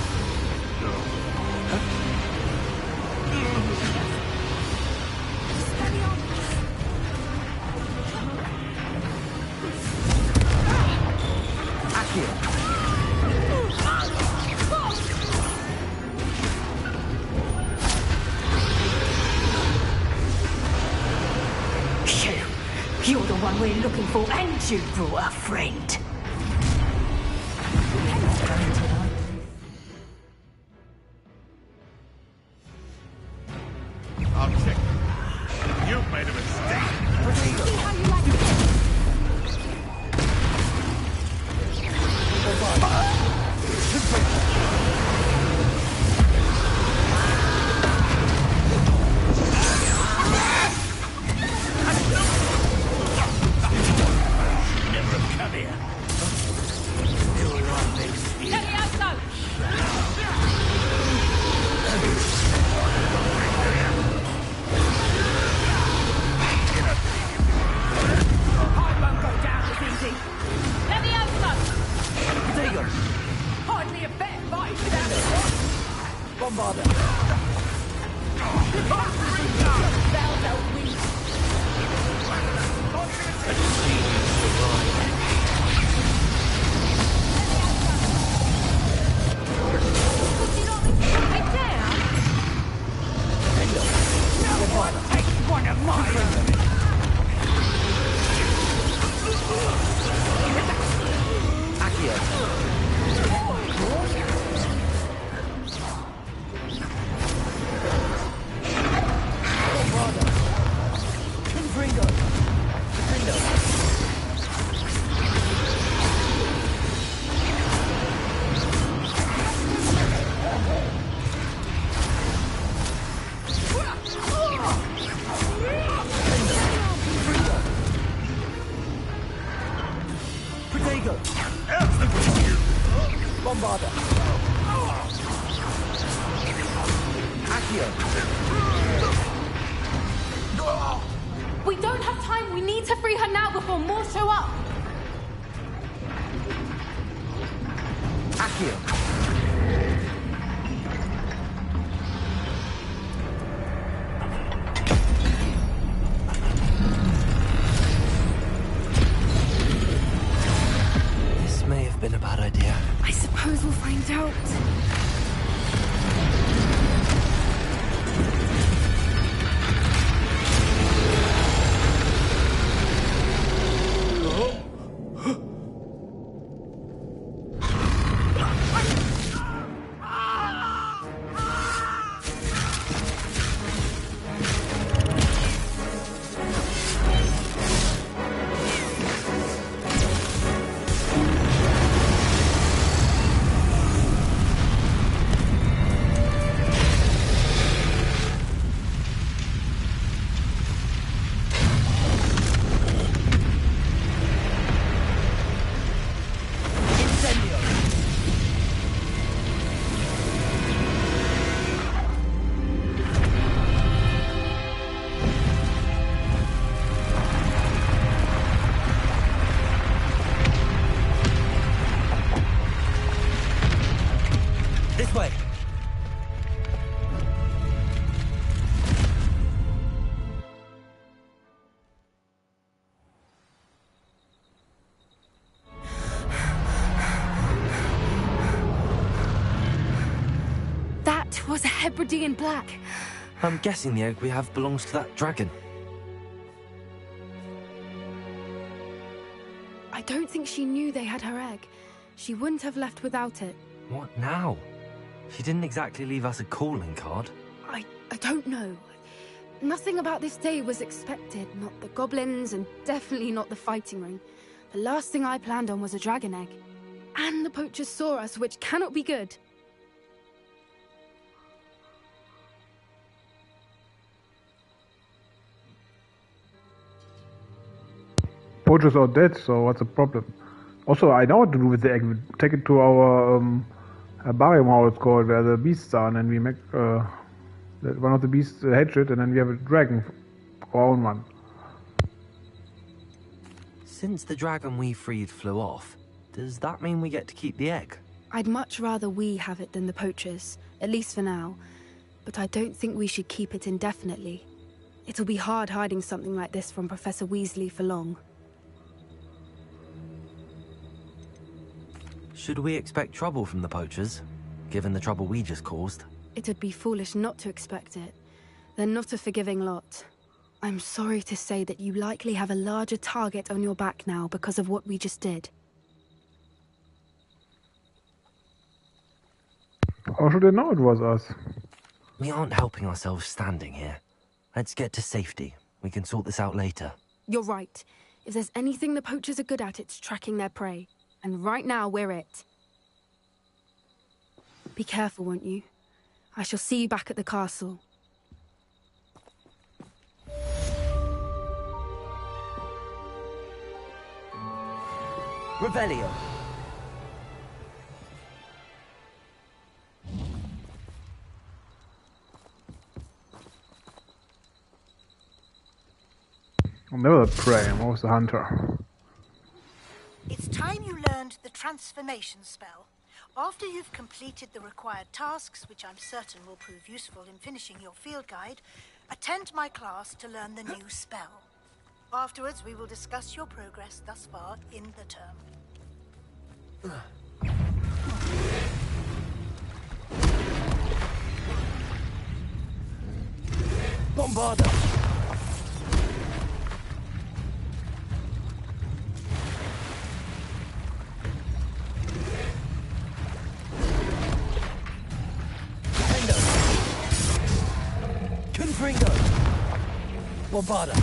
You're the one we're looking for, and you brought a friend. I'll check. You've made a mistake. Never have come here. You're on this here. Levioso! I won't go down as easy. Levioso! Digo! Hardly a fair fight without it. Bombarda! Thou don't win. Take one of mine! Bombarda! Accio! We don't have time. We need to free her now before more show up. Accio! I suppose we'll find out. This way. That was a Hebridean black. I'm guessing the egg we have belongs to that dragon. I don't think she knew they had her egg. She wouldn't have left without it. What now? She didn't exactly leave us a calling card. I don't know. Nothing about this day was expected. Not the goblins, and definitely not the fighting ring. The last thing I planned on was a dragon egg. And the poachers saw us, which cannot be good. Poachers are dead, so what's the problem? Also, I know what to do with the egg. We take it to our herbarium, how it's called, where the beasts are, and then we make one of the beasts hatch it, and then we have a dragon, our own one. Since the dragon we freed flew off, does that mean we get to keep the egg? I'd much rather we have it than the poachers, at least for now. But I don't think we should keep it indefinitely. It'll be hard hiding something like this from Professor Weasley for long. Should we expect trouble from the poachers, given the trouble we just caused? It'd be foolish not to expect it. They're not a forgiving lot. I'm sorry to say that you likely have a larger target on your back now because of what we just did. How should they know it was us? We aren't helping ourselves standing here. Let's get to safety. We can sort this out later. You're right. If there's anything the poachers are good at, it's tracking their prey. And right now, we're it. Be careful, won't you? I shall see you back at the castle. Revelio. I'm never the prey, I'm always the hunter. It's time you learned the transformation spell. After you've completed the required tasks, which I'm certain will prove useful in finishing your field guide, attend my class to learn the new spell. Afterwards, we will discuss your progress thus far in the term. Bombarda! Confringo! Bombarda!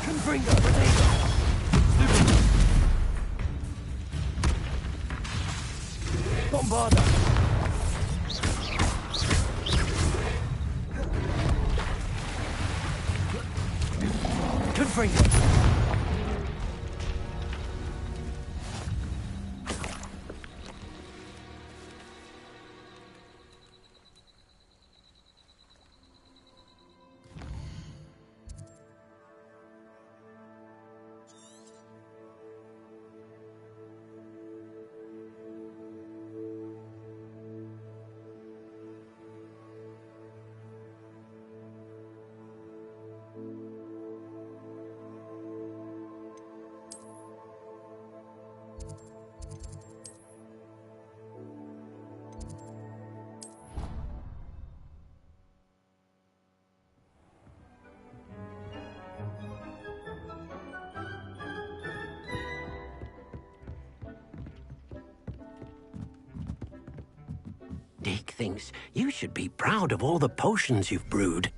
Confringo! Bombarda! Confringo! thinks you should be proud of all the potions you've brewed.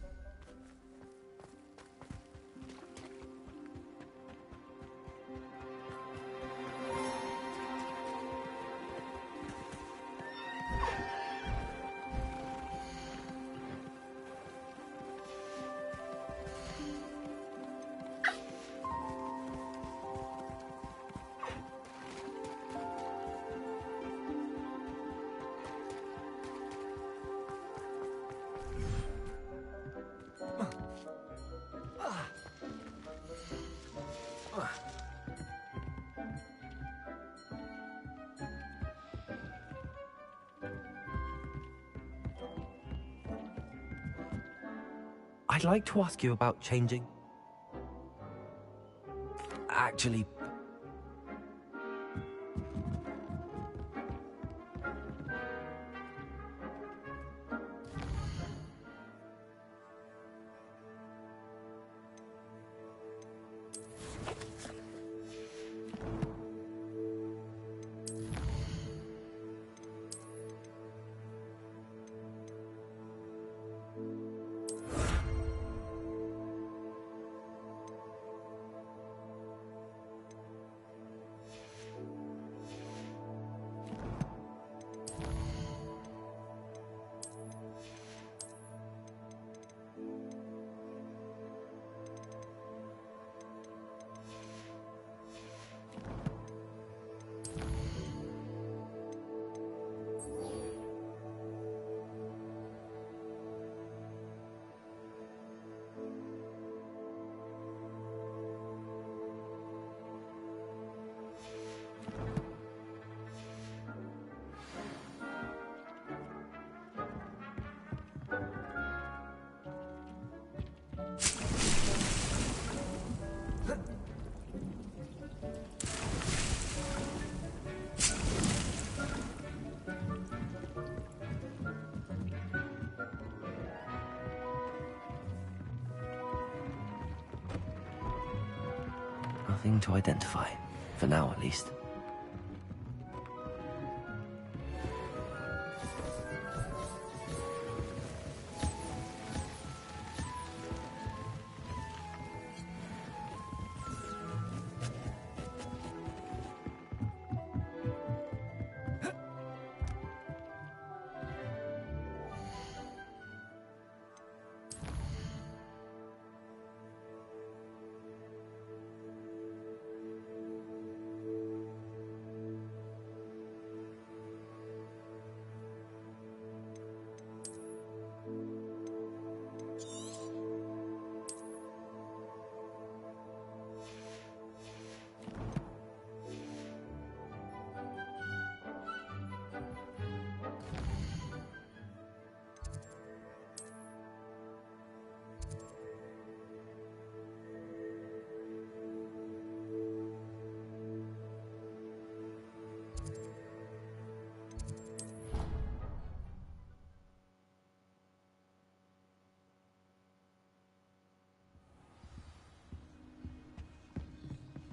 I'd like to ask you about changing. Actually, nothing to identify. For now, at least.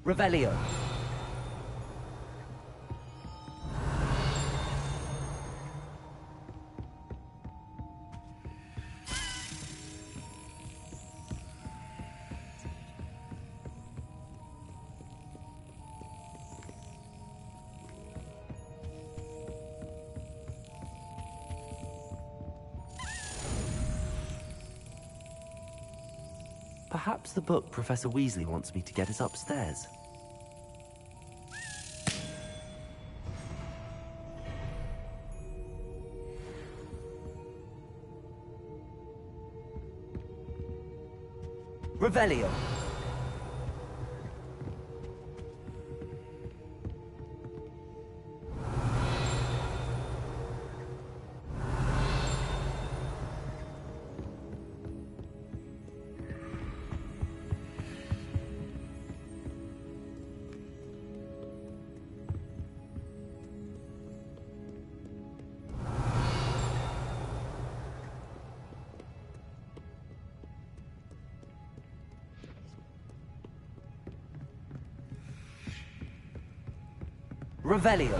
Revelio. Perhaps the book Professor Weasley wants me to get is upstairs. Revelio. Revelio.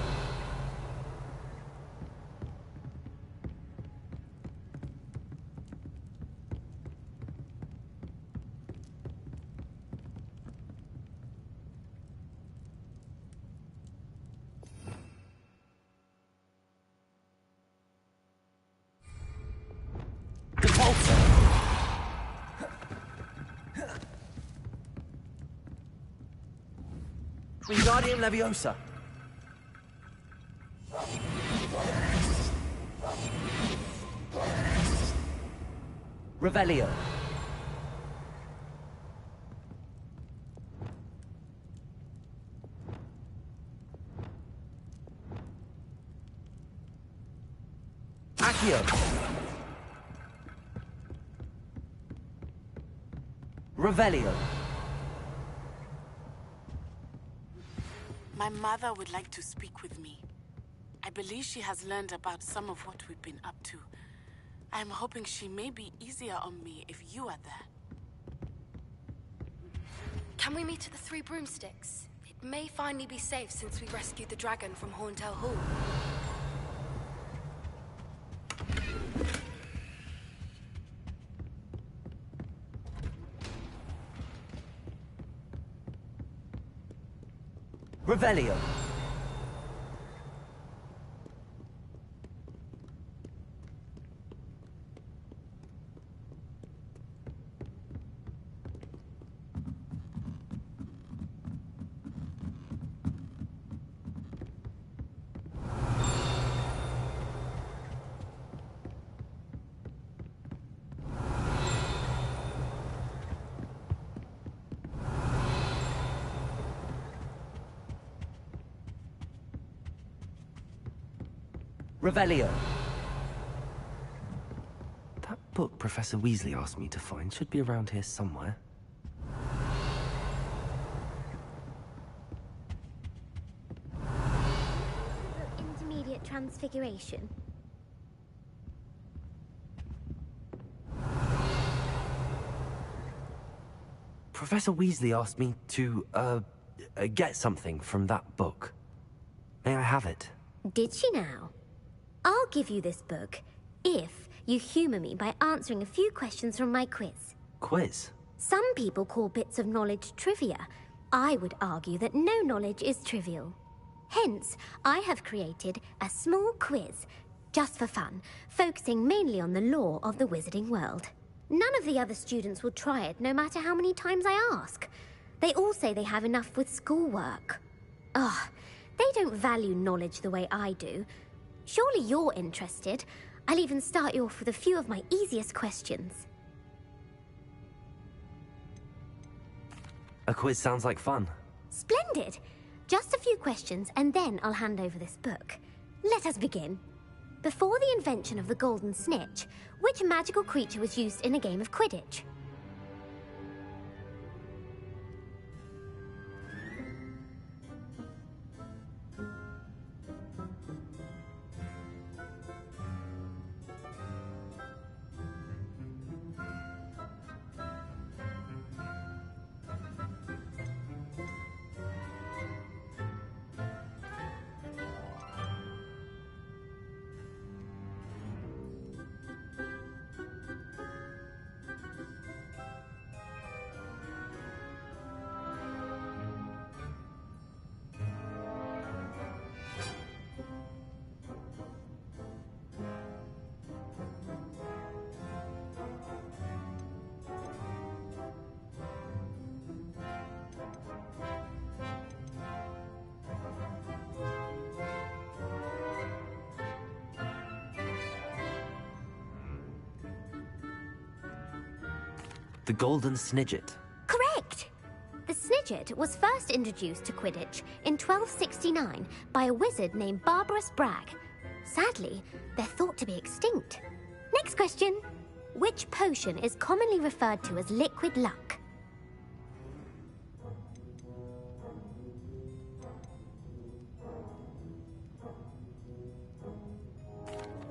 Wingardium Leviosa. Revelio. Accio. Revelio. My mother would like to speak with me. I believe she has learned about some of what we've been up to. I'm hoping she may be easier on me if you are there. Can we meet at the Three Broomsticks? It may finally be safe since we rescued the dragon from Horntail Hall. Revelio. Revelio. That book Professor Weasley asked me to find should be around here somewhere. Intermediate transfiguration. Professor Weasley asked me to, get something from that book. May I have it? Did she now? I'll give you this book if you humor me by answering a few questions from my quiz. Quiz? Some people call bits of knowledge trivia. I would argue that no knowledge is trivial. Hence, I have created a small quiz, just for fun, focusing mainly on the lore of the wizarding world. None of the other students will try it, no matter how many times I ask. They all say they have enough with schoolwork. Ugh, they don't value knowledge the way I do. Surely you're interested. I'll even start you off with a few of my easiest questions. A quiz sounds like fun. Splendid! Just a few questions, and then I'll hand over this book. Let us begin. Before the invention of the golden snitch, which magical creature was used in a game of Quidditch? The Golden Snidget. Correct! The Snidget was first introduced to Quidditch in 1269 by a wizard named Barbarous Bragg. Sadly, they're thought to be extinct. Next question. Which potion is commonly referred to as liquid luck?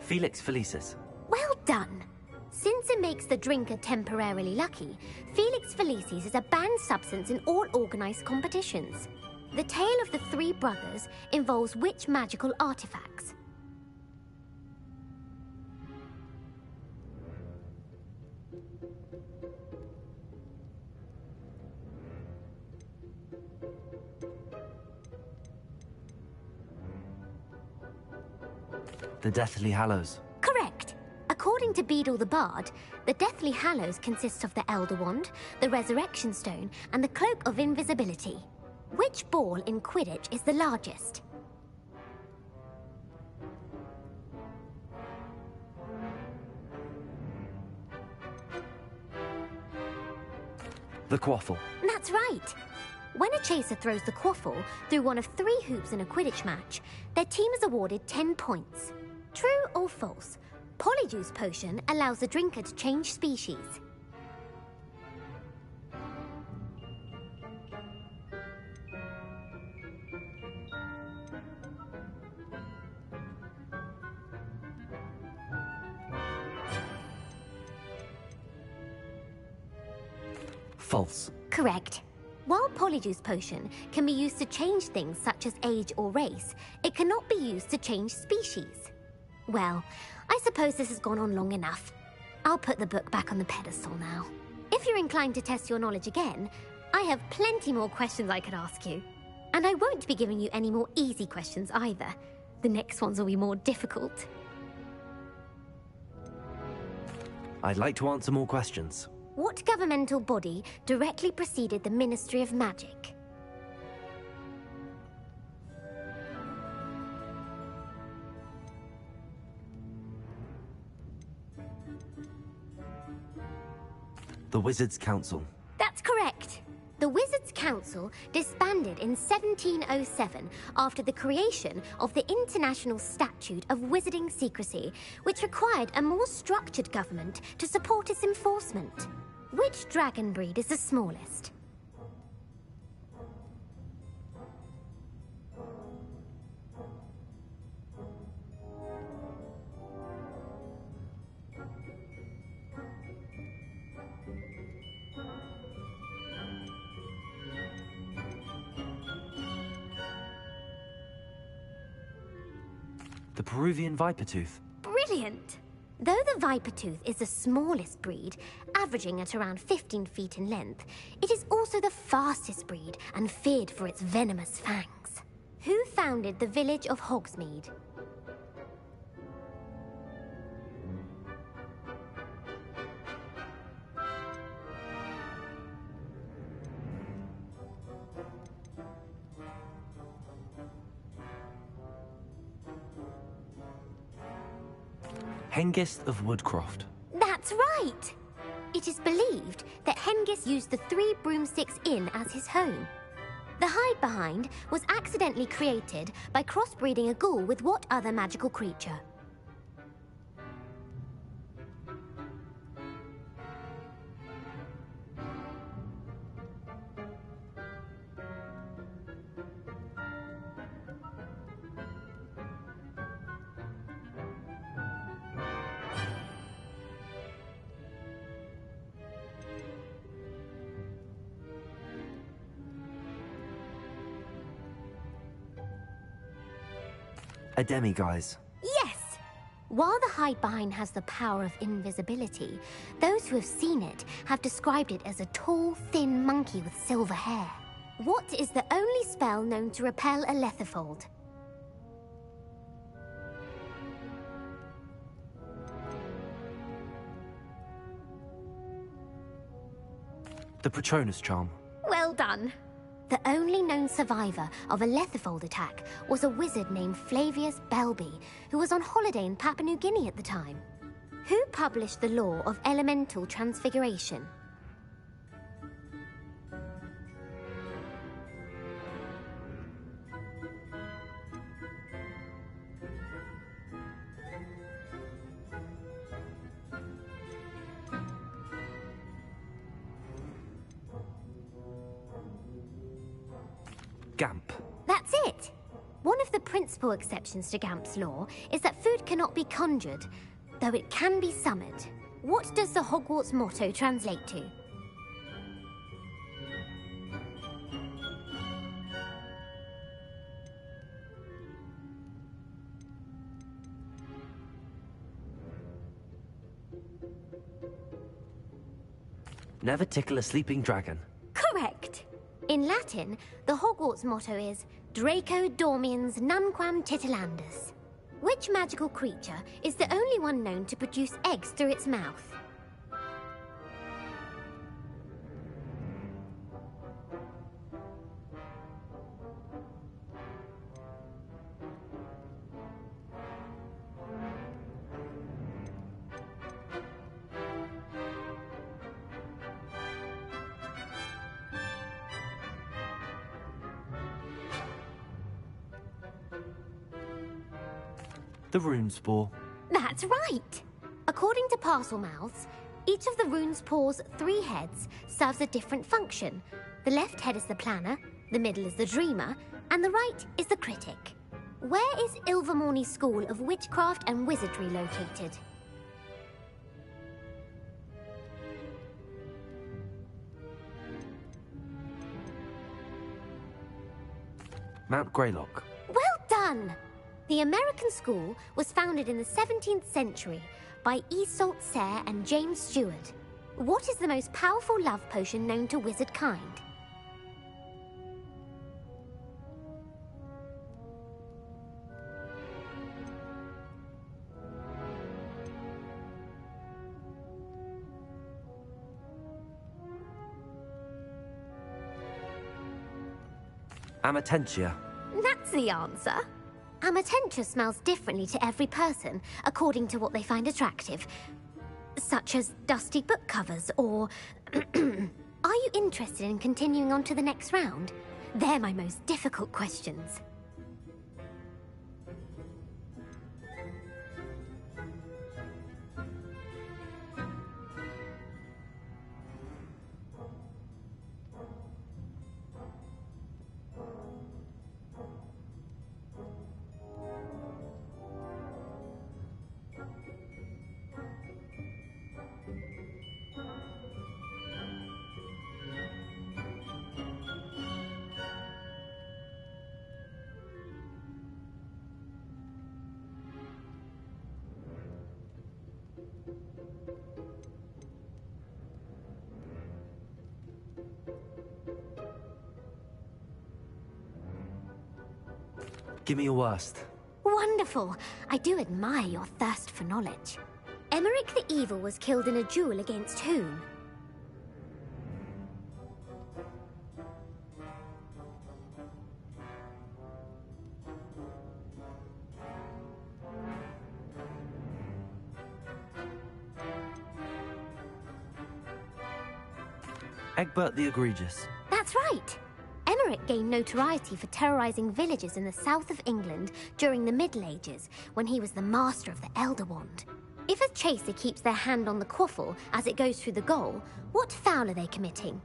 Felix Felicis. Well done! Since it makes the drinker temporarily lucky, Felix Felicis is a banned substance in all organized competitions. The tale of the three brothers involves which magical artifacts? The Deathly Hallows. Correct. According to Beedle the Bard, the Deathly Hallows consists of the Elder Wand, the Resurrection Stone, and the Cloak of Invisibility. Which ball in Quidditch is the largest? The quaffle. That's right. When a chaser throws the quaffle through one of 3 hoops in a Quidditch match, their team is awarded 10 points. True or false? Polyjuice Potion allows the drinker to change species. False. Correct. While Polyjuice Potion can be used to change things such as age or race, it cannot be used to change species. Well, I suppose this has gone on long enough. I'll put the book back on the pedestal now. If you're inclined to test your knowledge again, I have plenty more questions I could ask you. And I won't be giving you any more easy questions either. The next ones will be more difficult. I'd like to answer more questions. What governmental body directly preceded the Ministry of Magic? The Wizards' Council. That's correct. The Wizards' Council disbanded in 1707 after the creation of the International Statute of Wizarding Secrecy, which required a more structured government to support its enforcement. Which dragon breed is the smallest? The Peruvian Vipertooth. Brilliant! Though the Vipertooth is the smallest breed, averaging at around 15 feet in length, it is also the fastest breed and feared for its venomous fangs. Who founded the village of Hogsmeade? Hengist of Woodcroft. That's right! It is believed that Hengist used the 3 Broomsticks Inn as his home. The hide-behind was accidentally created by crossbreeding a ghoul with what other magical creature? A demiguise. Yes! While the hide-behind has the power of invisibility, those who have seen it have described it as a tall, thin monkey with silver hair. What is the only spell known to repel a lethifold? The Patronus Charm. Well done! The only known survivor of a lethifold attack was a wizard named Flavius Belby, who was on holiday in Papua New Guinea at the time. Who published the law of elemental transfiguration? Gamp. That's it! One of the principal exceptions to Gamp's law is that food cannot be conjured, though it can be summoned. What does the Hogwarts motto translate to? Never tickle a sleeping dragon. Correct! In Latin, the Hogwarts motto is Draco Dormiens Nunquam Titilandus. Which magical creature is the only one known to produce eggs through its mouth? The rune spore. That's right! According to Parcel Mouths, each of the rune spore's 3 heads serves a different function. The left head is the planner, the middle is the dreamer, and the right is the critic. Where is Ilvermorny's School of Witchcraft and Wizardry located? Mount Greylock. Well done! The American school was founded in the 17th century by Iseult Sayre and James Stewart. What is the most powerful love potion known to wizard kind? Amatentia. That's the answer. Amatentia smells differently to every person, according to what they find attractive. Such as dusty book covers, or... Are you interested in continuing on to the next round? They're my most difficult questions. Give me your worst. Wonderful! I do admire your thirst for knowledge. Emmerich the Evil was killed in a duel against whom? Egbert the Egregious. That's right! Emmerich gained notoriety for terrorizing villages in the south of England during the Middle Ages, when he was the master of the Elder Wand. If a chaser keeps their hand on the quaffle as it goes through the goal, what foul are they committing?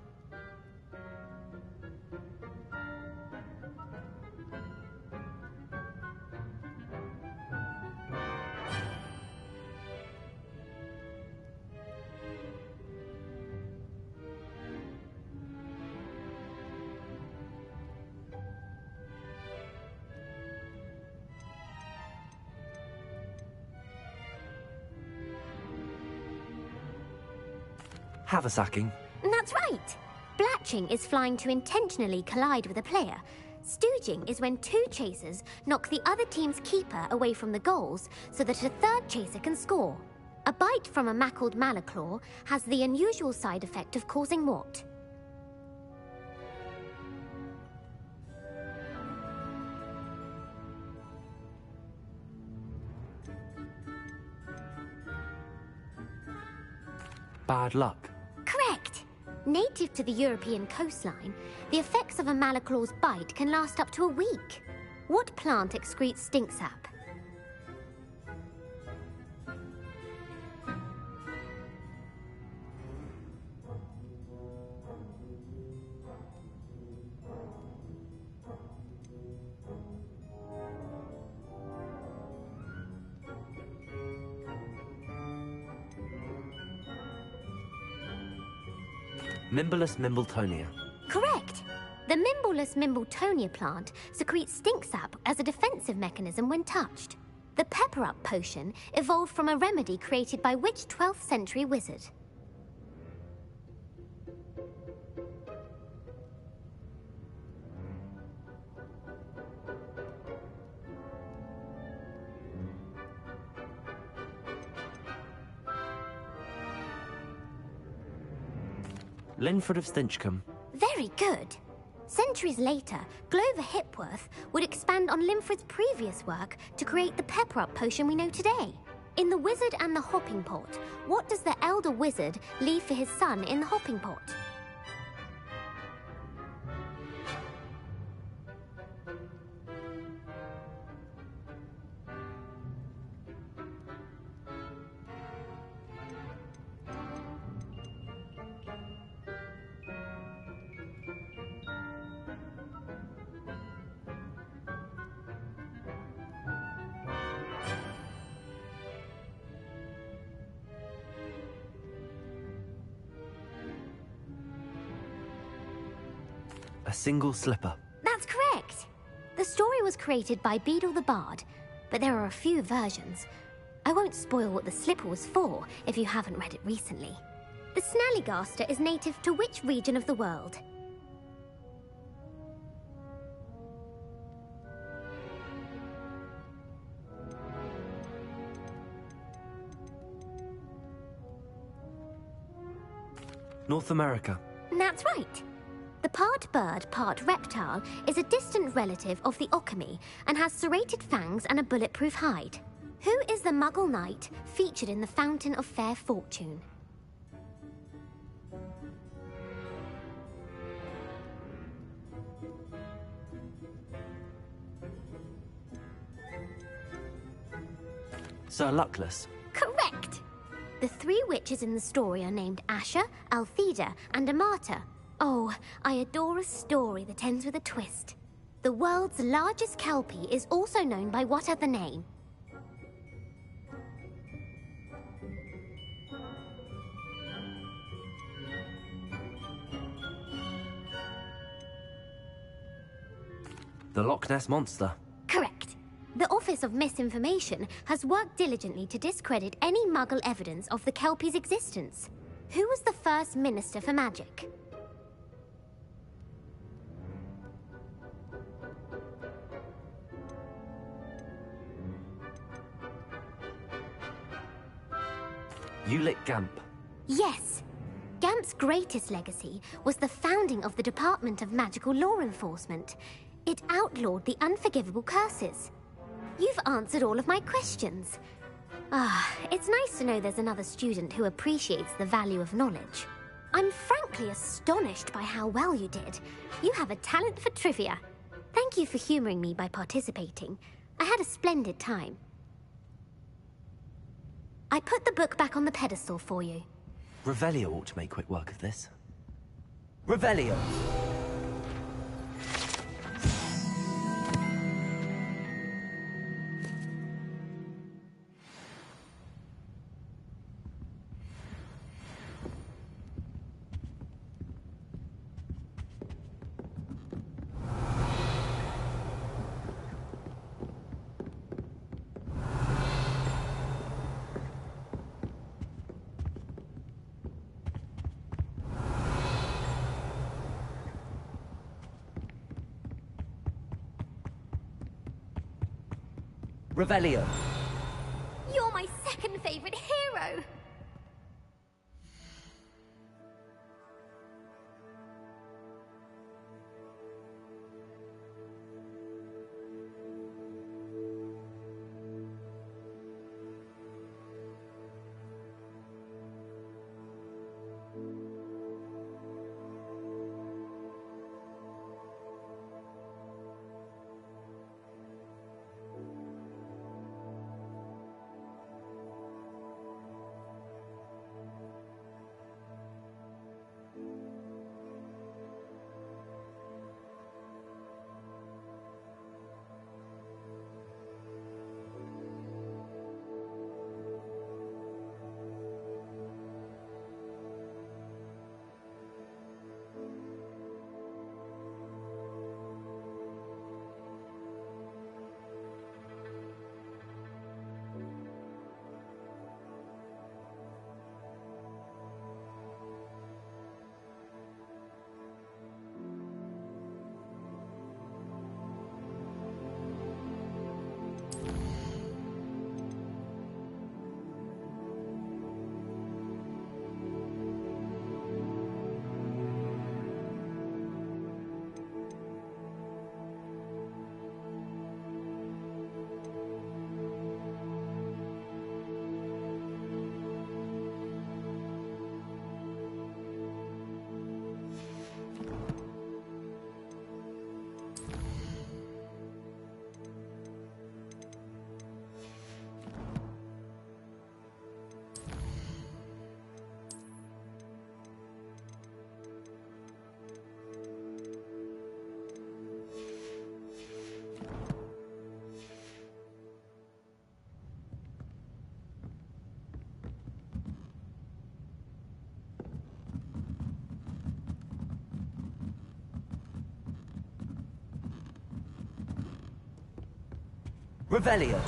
Haversacking. That's right! Blatching is flying to intentionally collide with a player. Stooging is when 2 chasers knock the other team's keeper away from the goals so that a 3rd chaser can score. A bite from a mackled malaclaw has the unusual side effect of causing what? Bad luck. Correct! Native to the European coastline, the effects of a malaclaw's bite can last up to a week. What plant excretes stink sap? Mimblus Mimbletonia. Correct! The Mimblus Mimbletonia plant secretes stink sap as a defensive mechanism when touched. The Pepper Up potion evolved from a remedy created by which 12th century wizard? Linford of Stinchcombe. Very good. Centuries later, Glover Hipworth would expand on Linford's previous work to create the Pepper Up potion we know today. In The Wizard and the Hopping Pot, what does the elder wizard leave for his son in the hopping pot? single slipper. That's correct. The story was created by Beadle the Bard, but there are a few versions. I won't spoil what the slipper was for if you haven't read it recently. The Snallygaster is native to which region of the world? North America. That's right. The part bird, part reptile is a distant relative of the Occamy and has serrated fangs and a bulletproof hide. Who is the Muggle knight featured in the Fountain of Fair Fortune? Sir Luckless. Correct! The three witches in the story are named Asher, Altheda, and Amata. Oh, I adore a story that ends with a twist. The world's largest kelpie is also known by what other name? The Loch Ness Monster. Correct. The Office of Misinformation has worked diligently to discredit any Muggle evidence of the Kelpie's existence. Who was the first Minister for Magic? Ulick Gamp. Yes. Gamp's greatest legacy was the founding of the Department of Magical Law Enforcement. It outlawed the unforgivable curses. You've answered all of my questions. It's nice to know there's another student who appreciates the value of knowledge. I'm frankly astonished by how well you did. You have a talent for trivia. Thank you for humoring me by participating. I had a splendid time. I put the book back on the pedestal for you. Revelio ought to make quick work of this. Revelio! Revelio. You're my second favorite hero! Revelio.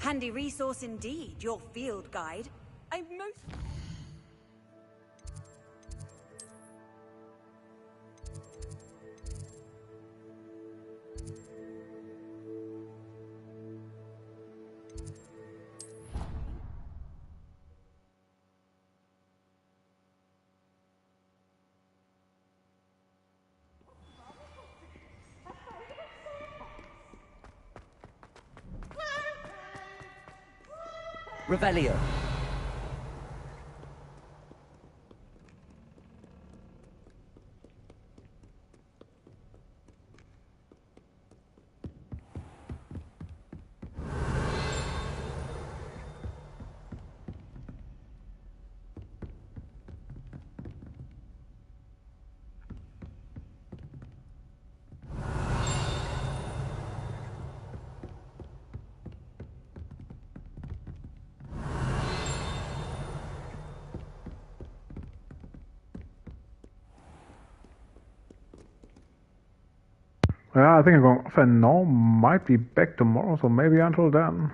Handy resource indeed, your field guide. I'm most... Revelio. Yeah, I think I'm going for now. Might be back tomorrow, so maybe until then.